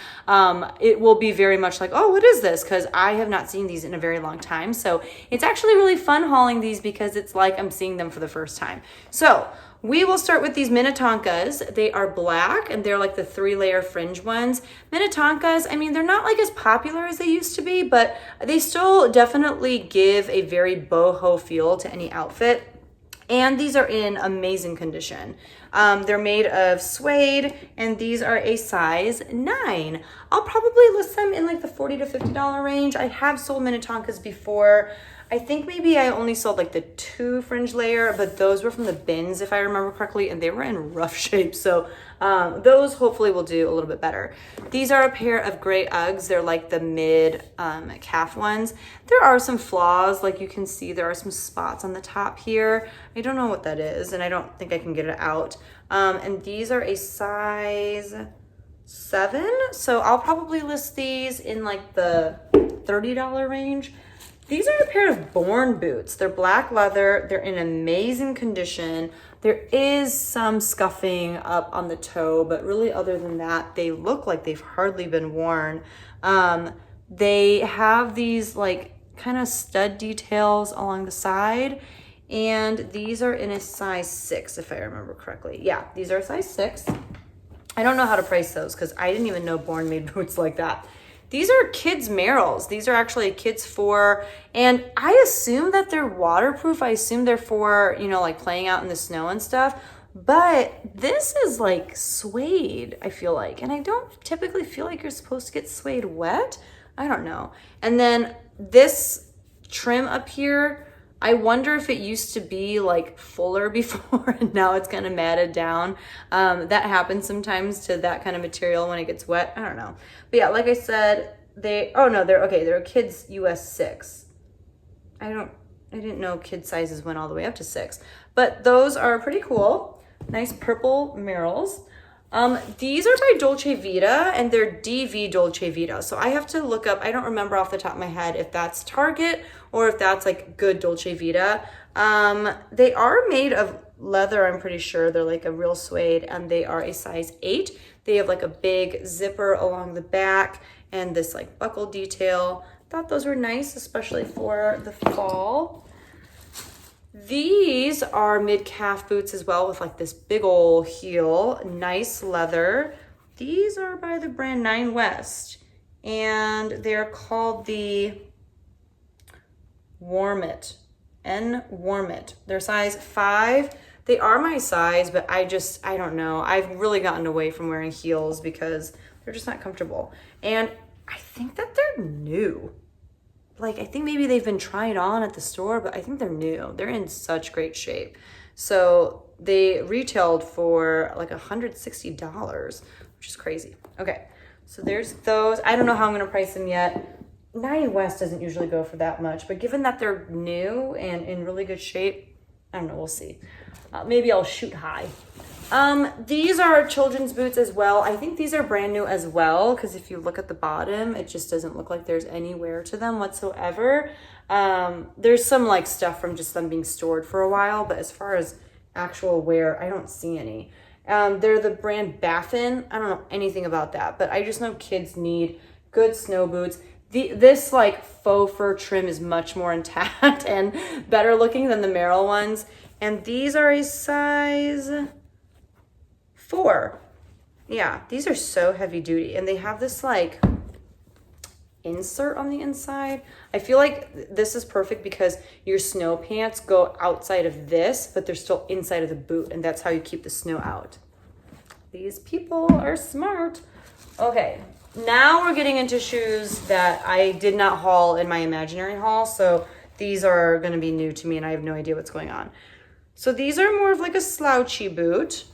it will be very much like, oh, what is this? Because I have not seen these in a very long time. So it's actually really fun hauling these because it's like I'm seeing them for the first time. So we will start with these Minnetonkas. They are black, and they're like the 3-layer fringe ones. Minnetonkas, I mean, they're not like as popular as they used to be, but they still definitely give a very boho feel to any outfit. And these are in amazing condition. They're made of suede, and these are a size 9. I'll probably list them in like the $40 to $50 range. I have sold Minnetonkas before. I think maybe I only sold like the 2 fringe layer, but those were from the bins, if I remember correctly, and they were in rough shape. So those hopefully will do a little bit better. These are a pair of gray Uggs. They're like the mid calf ones. There are some flaws, like you can see there are some spots on the top here. I don't know what that is, and I don't think I can get it out. And these are a size 7. So I'll probably list these in like the $30 range. These are a pair of Born boots. They're black leather. They're in amazing condition. There is some scuffing up on the toe, but really other than that, they look like they've hardly been worn. They have these like kind of stud details along the side, and these are in a size 6, if I remember correctly. Yeah, these are a size 6. I don't know how to price those because I didn't even know Born made boots like that. These are kids' Merrells. These are actually kids for, and I assume that they're waterproof. I assume they're for, you know, like playing out in the snow and stuff. But this is like suede, I feel like. And I don't typically feel like you're supposed to get suede wet. I don't know. And then this trim up here, I wonder if it used to be like fuller before and now it's kind of matted down. That happens sometimes to that kind of material when it gets wet. I don't know. But yeah, like I said, they're a kids US 6. I didn't know kid sizes went all the way up to 6. But those are pretty cool. Nice purple Merrells. These are by Dolce Vita, and they're DV Dolce Vita. So I have to look up, I don't remember off the top of my head if that's Target or if that's like good Dolce Vita. They are made of leather, I'm pretty sure. They're like a real suede, and they are a size 8. They have like a big zipper along the back and this like buckle detail. Thought those were nice, especially for the fall. These are mid-calf boots as well with like this big old heel, nice leather. These are by the brand 9 West, and they're called the Warm It, Warm It. They're size 5. They are my size, but I don't know. I've really gotten away from wearing heels because they're just not comfortable. And I think that they're new. Like, I think maybe they've been tried on at the store, but I think they're new. They're in such great shape. So they retailed for like $160, which is crazy. Okay, so there's those. I don't know how I'm gonna price them yet. 90 West doesn't usually go for that much, but given that they're new and in really good shape, I don't know, we'll see. Maybe I'll shoot high. These are children's boots as well. I think these are brand new as well, because if you look at the bottom, it just doesn't look like there's any wear to them whatsoever. There's some like stuff from just them being stored for a while, but as far as actual wear, I don't see any. They're the brand Baffin. I don't know anything about that, but I just know kids need good snow boots. This like faux fur trim is much more intact and better looking than the Merrell ones. And these are a size 4. Yeah, these are so heavy duty, and they have this like insert on the inside. I feel like this is perfect because your snow pants go outside of this, but they're still inside of the boot, and that's how you keep the snow out. These people are smart. Okay, now we're getting into shoes that I did not haul in my imaginary haul, so these are going to be new to me, and I have no idea what's going on. So these are more of like a slouchy boot.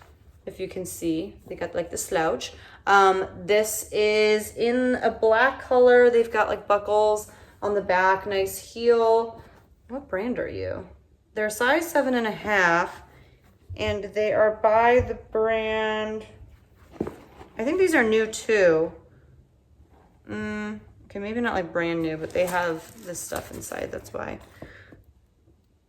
If you can see, they got like the slouch. This is in a black color. They've got like buckles on the back, nice heel. What brand are you? They're size 7.5, and they are by the brand, I think these are new too. Okay, maybe not like brand new, but they have this stuff inside, that's why.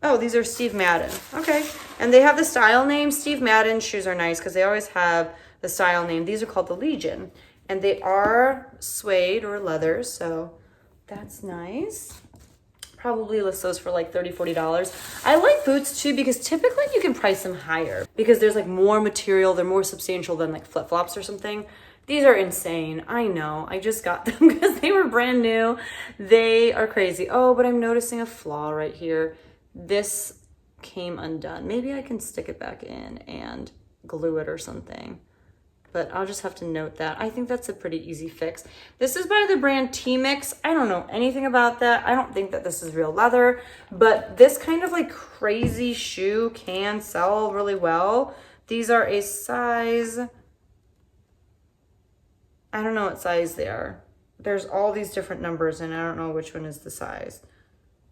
Oh, these are Steve Madden. Okay. And they have the style name. Steve Madden shoes are nice because they always have the style name. These are called the Legion. And they are suede or leather, so that's nice. Probably list those for like $30, $40. I like boots too because typically you can price them higher because there's like more material. They're more substantial than like flip-flops or something. These are insane. I know. I just got them because they were brand new. They are crazy. Oh, but I'm noticing a flaw right here. This came undone. Maybe I can stick it back in and glue it or something, but I'll just have to note that. I think that's a pretty easy fix. This is by the brand T-Mix. I don't know anything about that. I don't think that this is real leather, but this kind of like crazy shoe can sell really well. These are a size, I don't know what size they are. There's all these different numbers and I don't know which one is the size.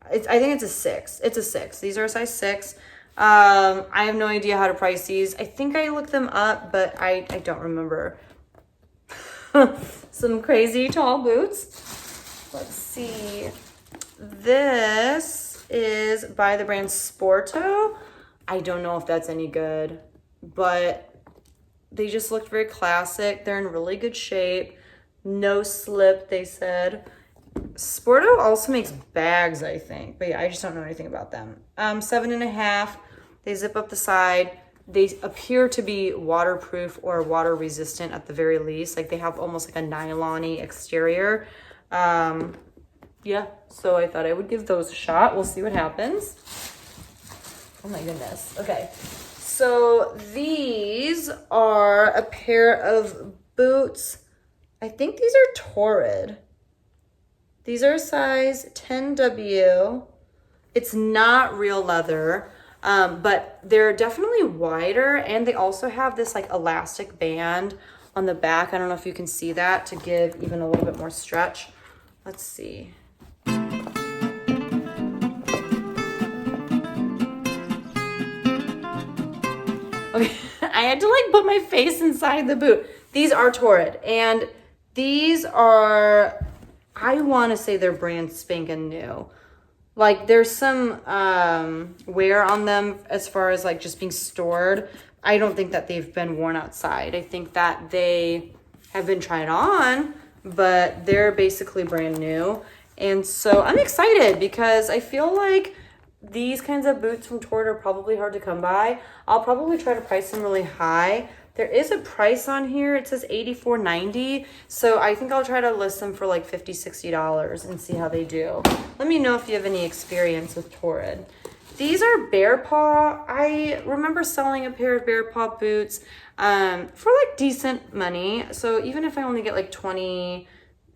I think it's a 6. It's a 6. These are a size 6. I have no idea how to price these. I think I looked them up, but I don't remember. Some crazy tall boots. Let's see. This is by the brand Sporto. I don't know if that's any good, but they just looked very classic. They're in really good shape. No slip, they said. Sporto also makes bags, I think. But yeah, I just don't know anything about them. 7.5. They zip up the side. They appear to be waterproof or water resistant at the very least. Like they have almost like a nylon-y exterior. Yeah, so I thought I would give those a shot. We'll see what happens. Oh my goodness. Okay. So these are a pair of boots. I think these are Torrid. These are size 10W. It's not real leather, but they're definitely wider, and they also have this like elastic band on the back. I don't know if you can see that to give even a little bit more stretch. Let's see. Okay, I had to like put my face inside the boot. These are Torrid, and these are, I want to say they're brand spanking new. Like there's some wear on them as far as like just being stored. I don't think that they've been worn outside. I think that they have been tried on, but they're basically brand new. And so I'm excited because I feel like these kinds of boots from Torrid are probably hard to come by. I'll probably try to price them really high. There is a price on here. It says $84.90. So I think I'll try to list them for like $50, $60 and see how they do. Let me know if you have any experience with Torrid. These are Bear Paw. I remember selling a pair of Bear Paw boots for like decent money. So even if I only get like $20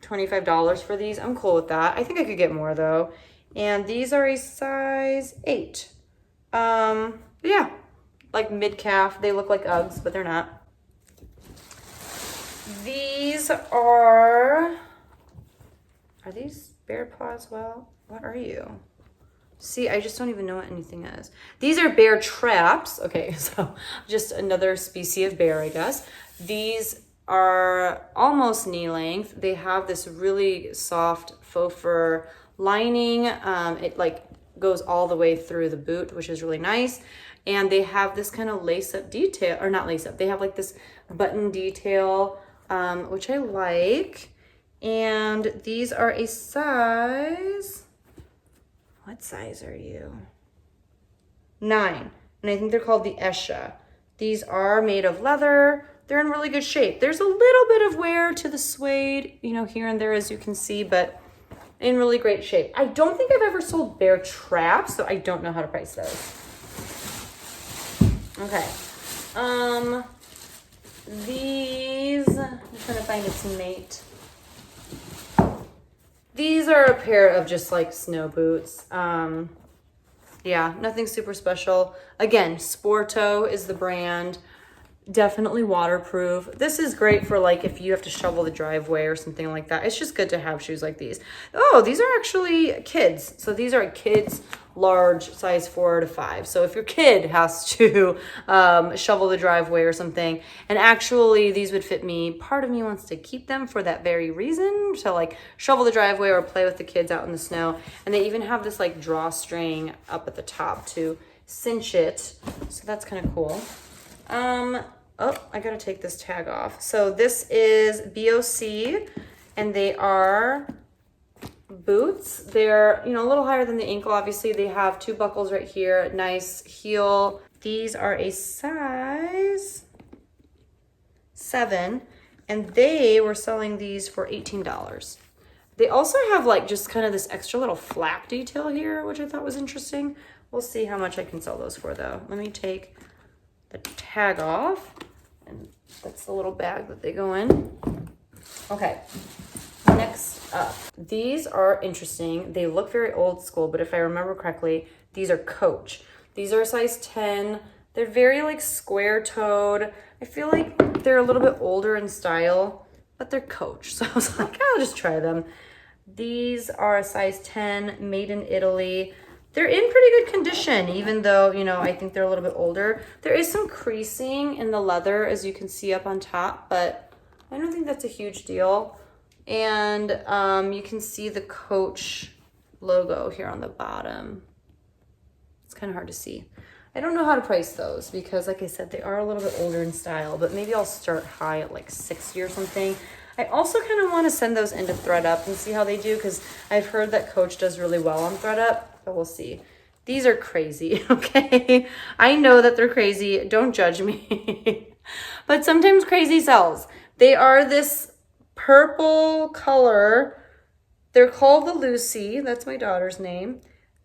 $25 for these. I'm cool with that. I think I could get more though. And these are a size 8. Yeah, like mid-calf. They look like Uggs, but they're not. These are these bear paw as well? What are you? See, I just don't even know what anything is. These are bear traps. Okay, so just another species of bear, I guess. These are almost knee length. They have this really soft faux fur lining. It like goes all the way through the boot, which is really nice. And they have this kind of lace up detail, or not lace up. They have like this button detail, which I like. And these are a size, what size are you? 9. And I think they're called the Esha. These are made of leather. They're in really good shape. There's a little bit of wear to the suede, you know, here and there, as you can see, but in really great shape. I don't think I've ever sold bear traps, so I don't know how to price those. Okay. These, I'm trying to find its mate. These are a pair of just like snow boots. Yeah, nothing super special. Again, Sporto is the brand. Definitely waterproof. This is great for like if you have to shovel the driveway or something like that. It's just good to have shoes like these. Oh, these are actually kids. So these are kids large, size 4 to 5. So if your kid has to shovel the driveway or something, and actually these would fit me, part of me wants to keep them for that very reason. So like shovel the driveway or play with the kids out in the snow. And they even have this like drawstring up at the top to cinch it. So that's kind of cool. Oh, I gotta take this tag off. So this is BOC, and they are boots. They're, you know, a little higher than the ankle. Obviously, they have 2 buckles right here. Nice heel. These are a size 7, and they were selling these for $18. They also have like just kind of this extra little flap detail here, which I thought was interesting. We'll see how much I can sell those for though. Let me take the tag off, and that's the little bag that they go in. Okay, next up, these are interesting. They look very old school, but if I remember correctly, these are Coach. These are a size 10. They're very like square toed. I feel like they're a little bit older in style, but they're Coach. So I was like, I'll just try them. These are a size 10, made in Italy. They're in pretty good condition, even though, you know, I think they're a little bit older. There is some creasing in the leather, as you can see up on top, but I don't think that's a huge deal. And you can see the Coach logo here on the bottom. It's kind of hard to see. I don't know how to price those because, like I said, they are a little bit older in style, but maybe I'll start high at like 60 or something. I also kind of want to send those into ThreadUp and see how they do, because I've heard that Coach does really well on ThreadUp. But we'll see. These are crazy, okay? I know that they're crazy. Don't judge me. But sometimes crazy sells. They are this purple color. They're called the Lucy. That's my daughter's name.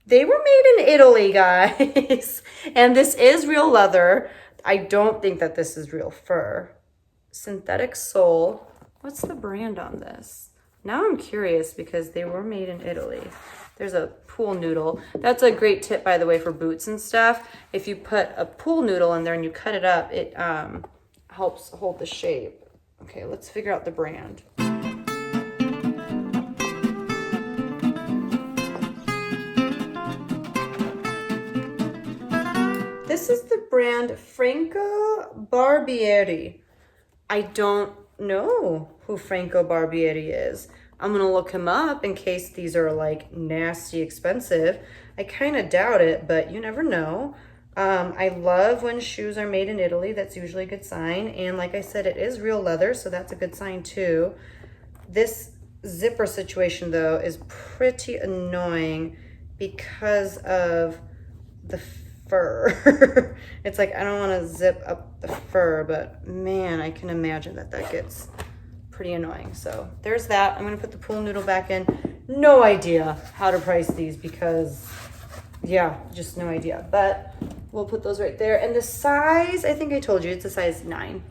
They were made in Italy, guys. And this is real leather. I don't think that this is real fur. Synthetic sole. What's the brand on this? Now I'm curious because they were made in Italy. There's a pool noodle. That's a great tip, by the way, for boots and stuff. If you put a pool noodle in there and you cut it up, it helps hold the shape. Okay, let's figure out the brand. This is the brand Franco Barbieri. I don't know who Franco Barbieri is. I'm gonna look him up in case these are like nasty expensive. I kind of doubt it, but you never know. I love when shoes are made in Italy. That's usually a good sign. And like I said, it is real leather, so that's a good sign too. This zipper situation though is pretty annoying because of the fur. It's like, I don't want to zip up the fur, but man, I can imagine that gets pretty annoying. So there's that. I'm going to put the pool noodle back in. No idea how to price these because, yeah, just no idea. But we'll put those right there. And the size, I think I told you, it's a size 9.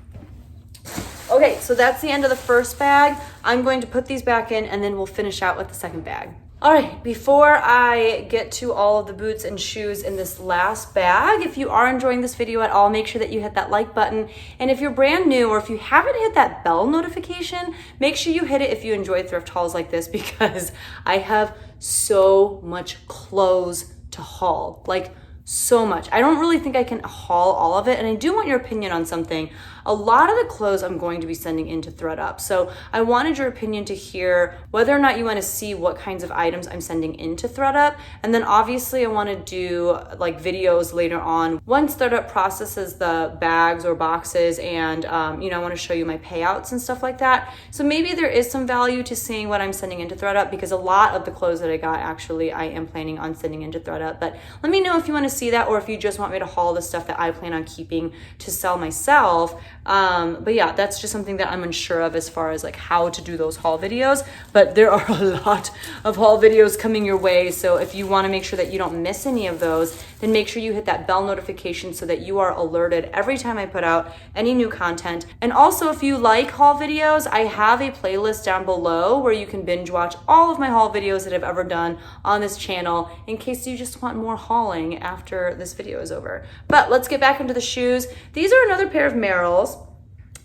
Oh Okay, so that's the end of the first bag. I'm going to put these back in and then we'll finish out with the second bag. All right, before I get to all of the boots and shoes in this last bag, if you are enjoying this video at all, make sure that you hit that like button. And if you're brand new or if you haven't hit that bell notification, make sure you hit it if you enjoy thrift hauls like this, because I have so much clothes to haul, like so much. I don't really think I can haul all of it, and I do want your opinion on something. A lot of the clothes I'm going to be sending into ThredUp, so I wanted your opinion to hear whether or not you want to see what kinds of items I'm sending into ThredUp, and then obviously I want to do like videos later on once ThredUp processes the bags or boxes, and I want to show you my payouts and stuff like that. So maybe there is some value to seeing what I'm sending into ThredUp, because a lot of the clothes that I got actually I am planning on sending into ThredUp. But let me know if you want to see that, or if you just want me to haul the stuff that I plan on keeping to sell myself. But yeah, that's just something that I'm unsure of as far as like how to do those haul videos, but there are a lot of haul videos coming your way. So if you want to make sure that you don't miss any of those, then make sure you hit that bell notification so that you are alerted every time I put out any new content. And also, if you like haul videos, I have a playlist down below where you can binge watch all of my haul videos that I've ever done on this channel in case you just want more hauling after this video is over. But let's get back into the shoes. These are another pair of Merrells.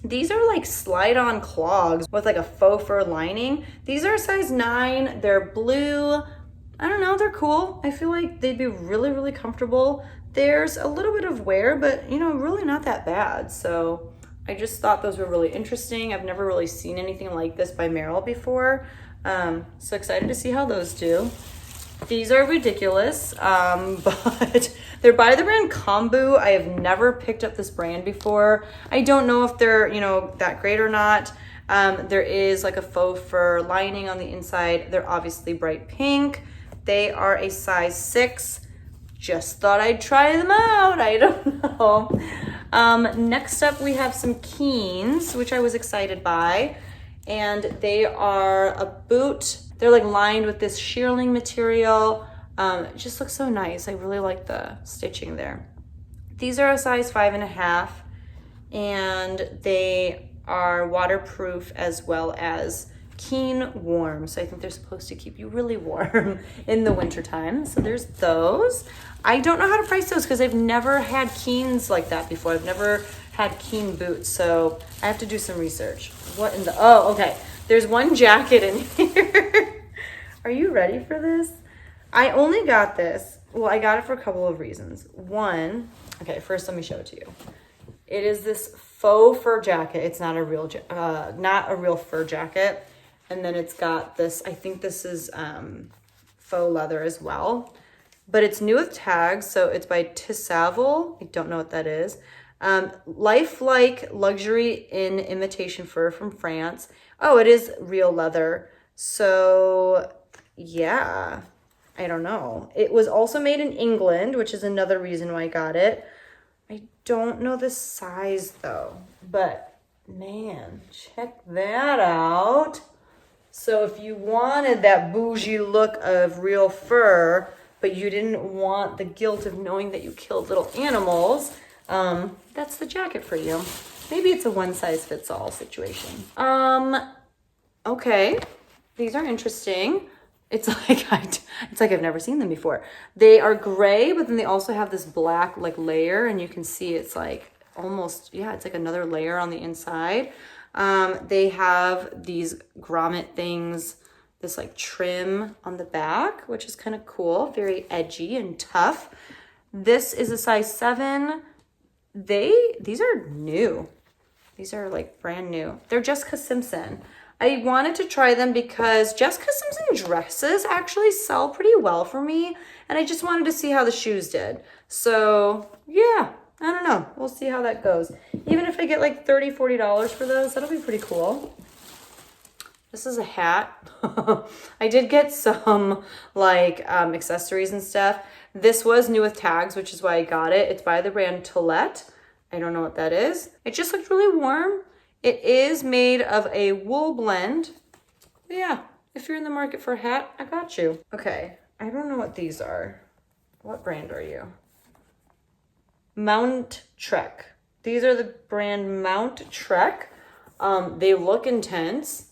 These are like slide-on clogs with like a faux fur lining. These are a size 9. They're blue. I don't know, they're cool. I feel like they'd be really, really comfortable. There's a little bit of wear, but really not that bad. So I just thought those were really interesting. I've never really seen anything like this by Merrell before. So excited to see how those do. These are ridiculous, but they're by the brand Kombu. I have never picked up this brand before. I don't know if they're, that great or not. There is like a faux fur lining on the inside. They're obviously bright pink. They are a size 6. Just thought I'd try them out. I don't know. Next up, we have some Keens, which I was excited by. And they are a boot. They're like lined with this shearling material. It just looks so nice. I really like the stitching there. These are a size 5.5, and they are waterproof as well as Keen warm. So I think they're supposed to keep you really warm in the wintertime. So there's those. I don't know how to price those because I've never had Keens like that before. I've never had Keen boots, so I have to do some research. Oh, okay. There's one jacket in here. Are you ready for this? I only got this. Well, I got it for a couple of reasons. One, okay, first let me show it to you. It is this faux fur jacket. It's not a real fur jacket. And then it's got this, I think this is faux leather as well. But it's new with tags, so it's by Ti Steele. I don't know what that is. Lifelike luxury in imitation fur from France. Oh, it is real leather. So yeah, I don't know. It was also made in England, which is another reason why I got it. I don't know the size though, but man, check that out. So if you wanted that bougie look of real fur, but you didn't want the guilt of knowing that you killed little animals, that's the jacket for you. Maybe it's a one-size-fits-all situation. Okay, these are interesting. It's like I've never seen them before. They are gray, but then they also have this black like layer, and you can see it's like almost, yeah, it's like another layer on the inside. They have these grommet things, this like trim on the back, which is kind of cool, very edgy and tough. This is a size 7. These are new. These are like brand new. They're Jessica Simpson. I wanted to try them because Jessica Simpson dresses actually sell pretty well for me, and I just wanted to see how the shoes did. So yeah, I don't know. We'll see how that goes. Even if I get like $30, $40 for those, that'll be pretty cool. This is a hat. I did get some like accessories and stuff. This was new with tags, which is why I got it. It's by the brand Tillette. I don't know what that is. It just looked really warm. It is made of a wool blend. But yeah, if you're in the market for a hat, I got you. Okay, I don't know what these are. What brand are you? Mount Trek. These are the brand Mount Trek. They look intense.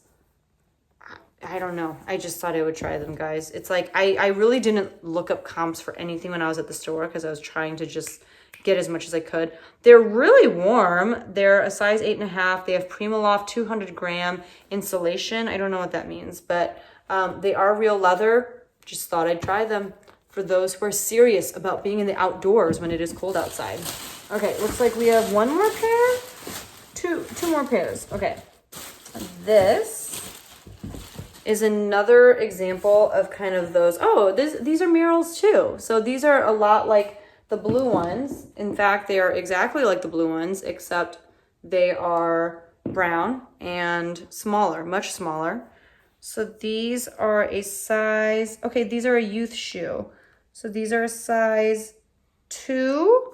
I don't know. I just thought I would try them, guys. It's like, I really didn't look up comps for anything when I was at the store because I was trying to just get as much as I could. They're really warm. They're a size 8.5. They have Primaloft 200 gram insulation. I don't know what that means, but they are real leather. Just thought I'd try them for those who are serious about being in the outdoors when it is cold outside. Okay, looks like we have one more pair. Two more pairs. Okay. This is another example of kind of those. Oh, these are murals too. So these are a lot like the blue ones. In fact, they are exactly like the blue ones, except they are brown and smaller, much smaller. So these are a size, okay, these are a youth shoe. So these are a size 2.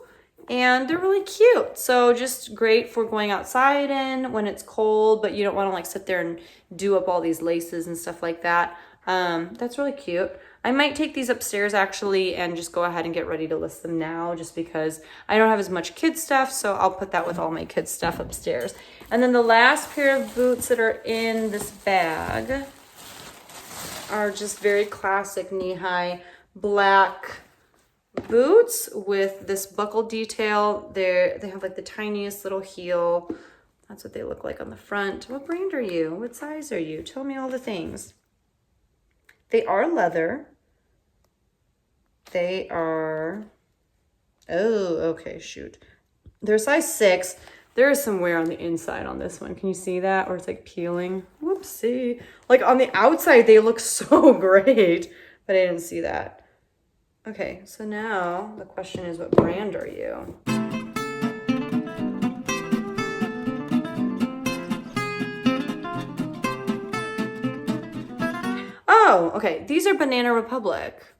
And they're really cute. So just great for going outside in when it's cold, but you don't want to like sit there and do up all these laces and stuff like that. That's really cute. I might take these upstairs actually and just go ahead and get ready to list them now just because I don't have as much kid stuff. So I'll put that with all my kids stuff upstairs. And then the last pair of boots that are in this bag are just very classic knee-high black boots with this buckle detail. They have like the tiniest little heel. That's what they look like on the front. What brand are you? What size are you? Tell me all the things. They are leather. They are, oh, okay, shoot. They're size 6. There is some wear on the inside on this one. Can you see that? Or it's like peeling. Whoopsie. Like on the outside, they look so great, but I didn't see that. Okay, so now the question is, what brand are you? Oh, okay. These are Banana Republic.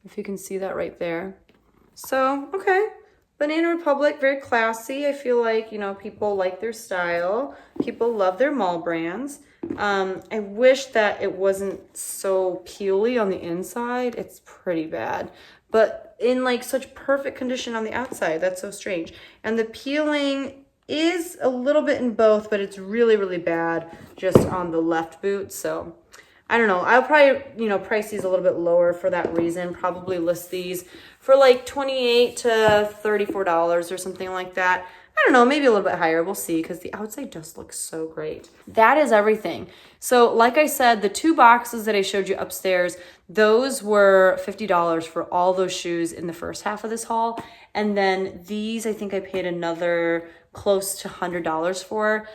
If you can see that right there. So, okay. Banana Republic, very classy. I feel like, you know, people like their style. People love their mall brands. I wish that it wasn't so peely on the inside. It's pretty bad. But in like such perfect condition on the outside. That's so strange. And the peeling is a little bit in both, but it's really, really bad just on the left boot. So I don't know. I'll probably, you know, price these a little bit lower for that reason. Probably list these for like $28 to $34 or something like that. I don't know, maybe a little bit higher. We'll see, because the outside just looks so great. That is everything. So like I said, the 2 boxes that I showed you upstairs, those were $50 for all those shoes in the first half of this haul. And then these, I think I paid another close to $100 for.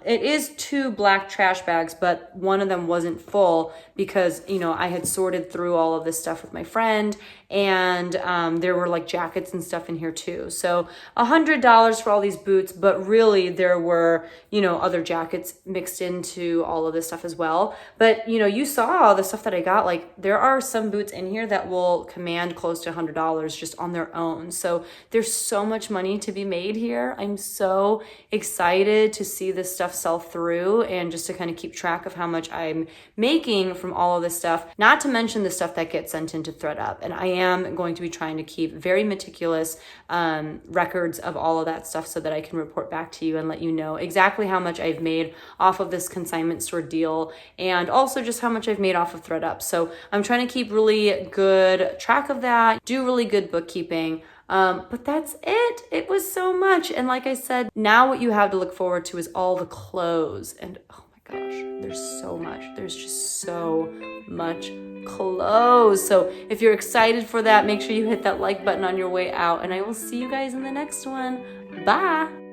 It is 2 black trash bags, but one of them wasn't full because, you know, I had sorted through all of this stuff with my friend, and there were like jackets and stuff in here too. So $100 for all these boots, but really there were, you know, other jackets mixed into all of this stuff as well. But, you know, you saw the stuff that I got. Like, there are some boots in here that will command close to $100 just on their own. So there's so much money to be made here. I'm so excited to see this stuff sell through and just to kind of keep track of how much I'm making from all of this stuff, not to mention the stuff that gets sent into ThredUp. And I am going to be trying to keep very meticulous records of all of that stuff so that I can report back to you and let you know exactly how much I've made off of this consignment store deal, and also just how much I've made off of ThredUp. So I'm trying to keep really good track of that, do really good bookkeeping. But that's it. It was so much. And like I said, now what you have to look forward to is all the clothes. And oh my gosh, there's so much. There's just so much clothes. So if you're excited for that, make sure you hit that like button on your way out. And I will see you guys in the next one. Bye.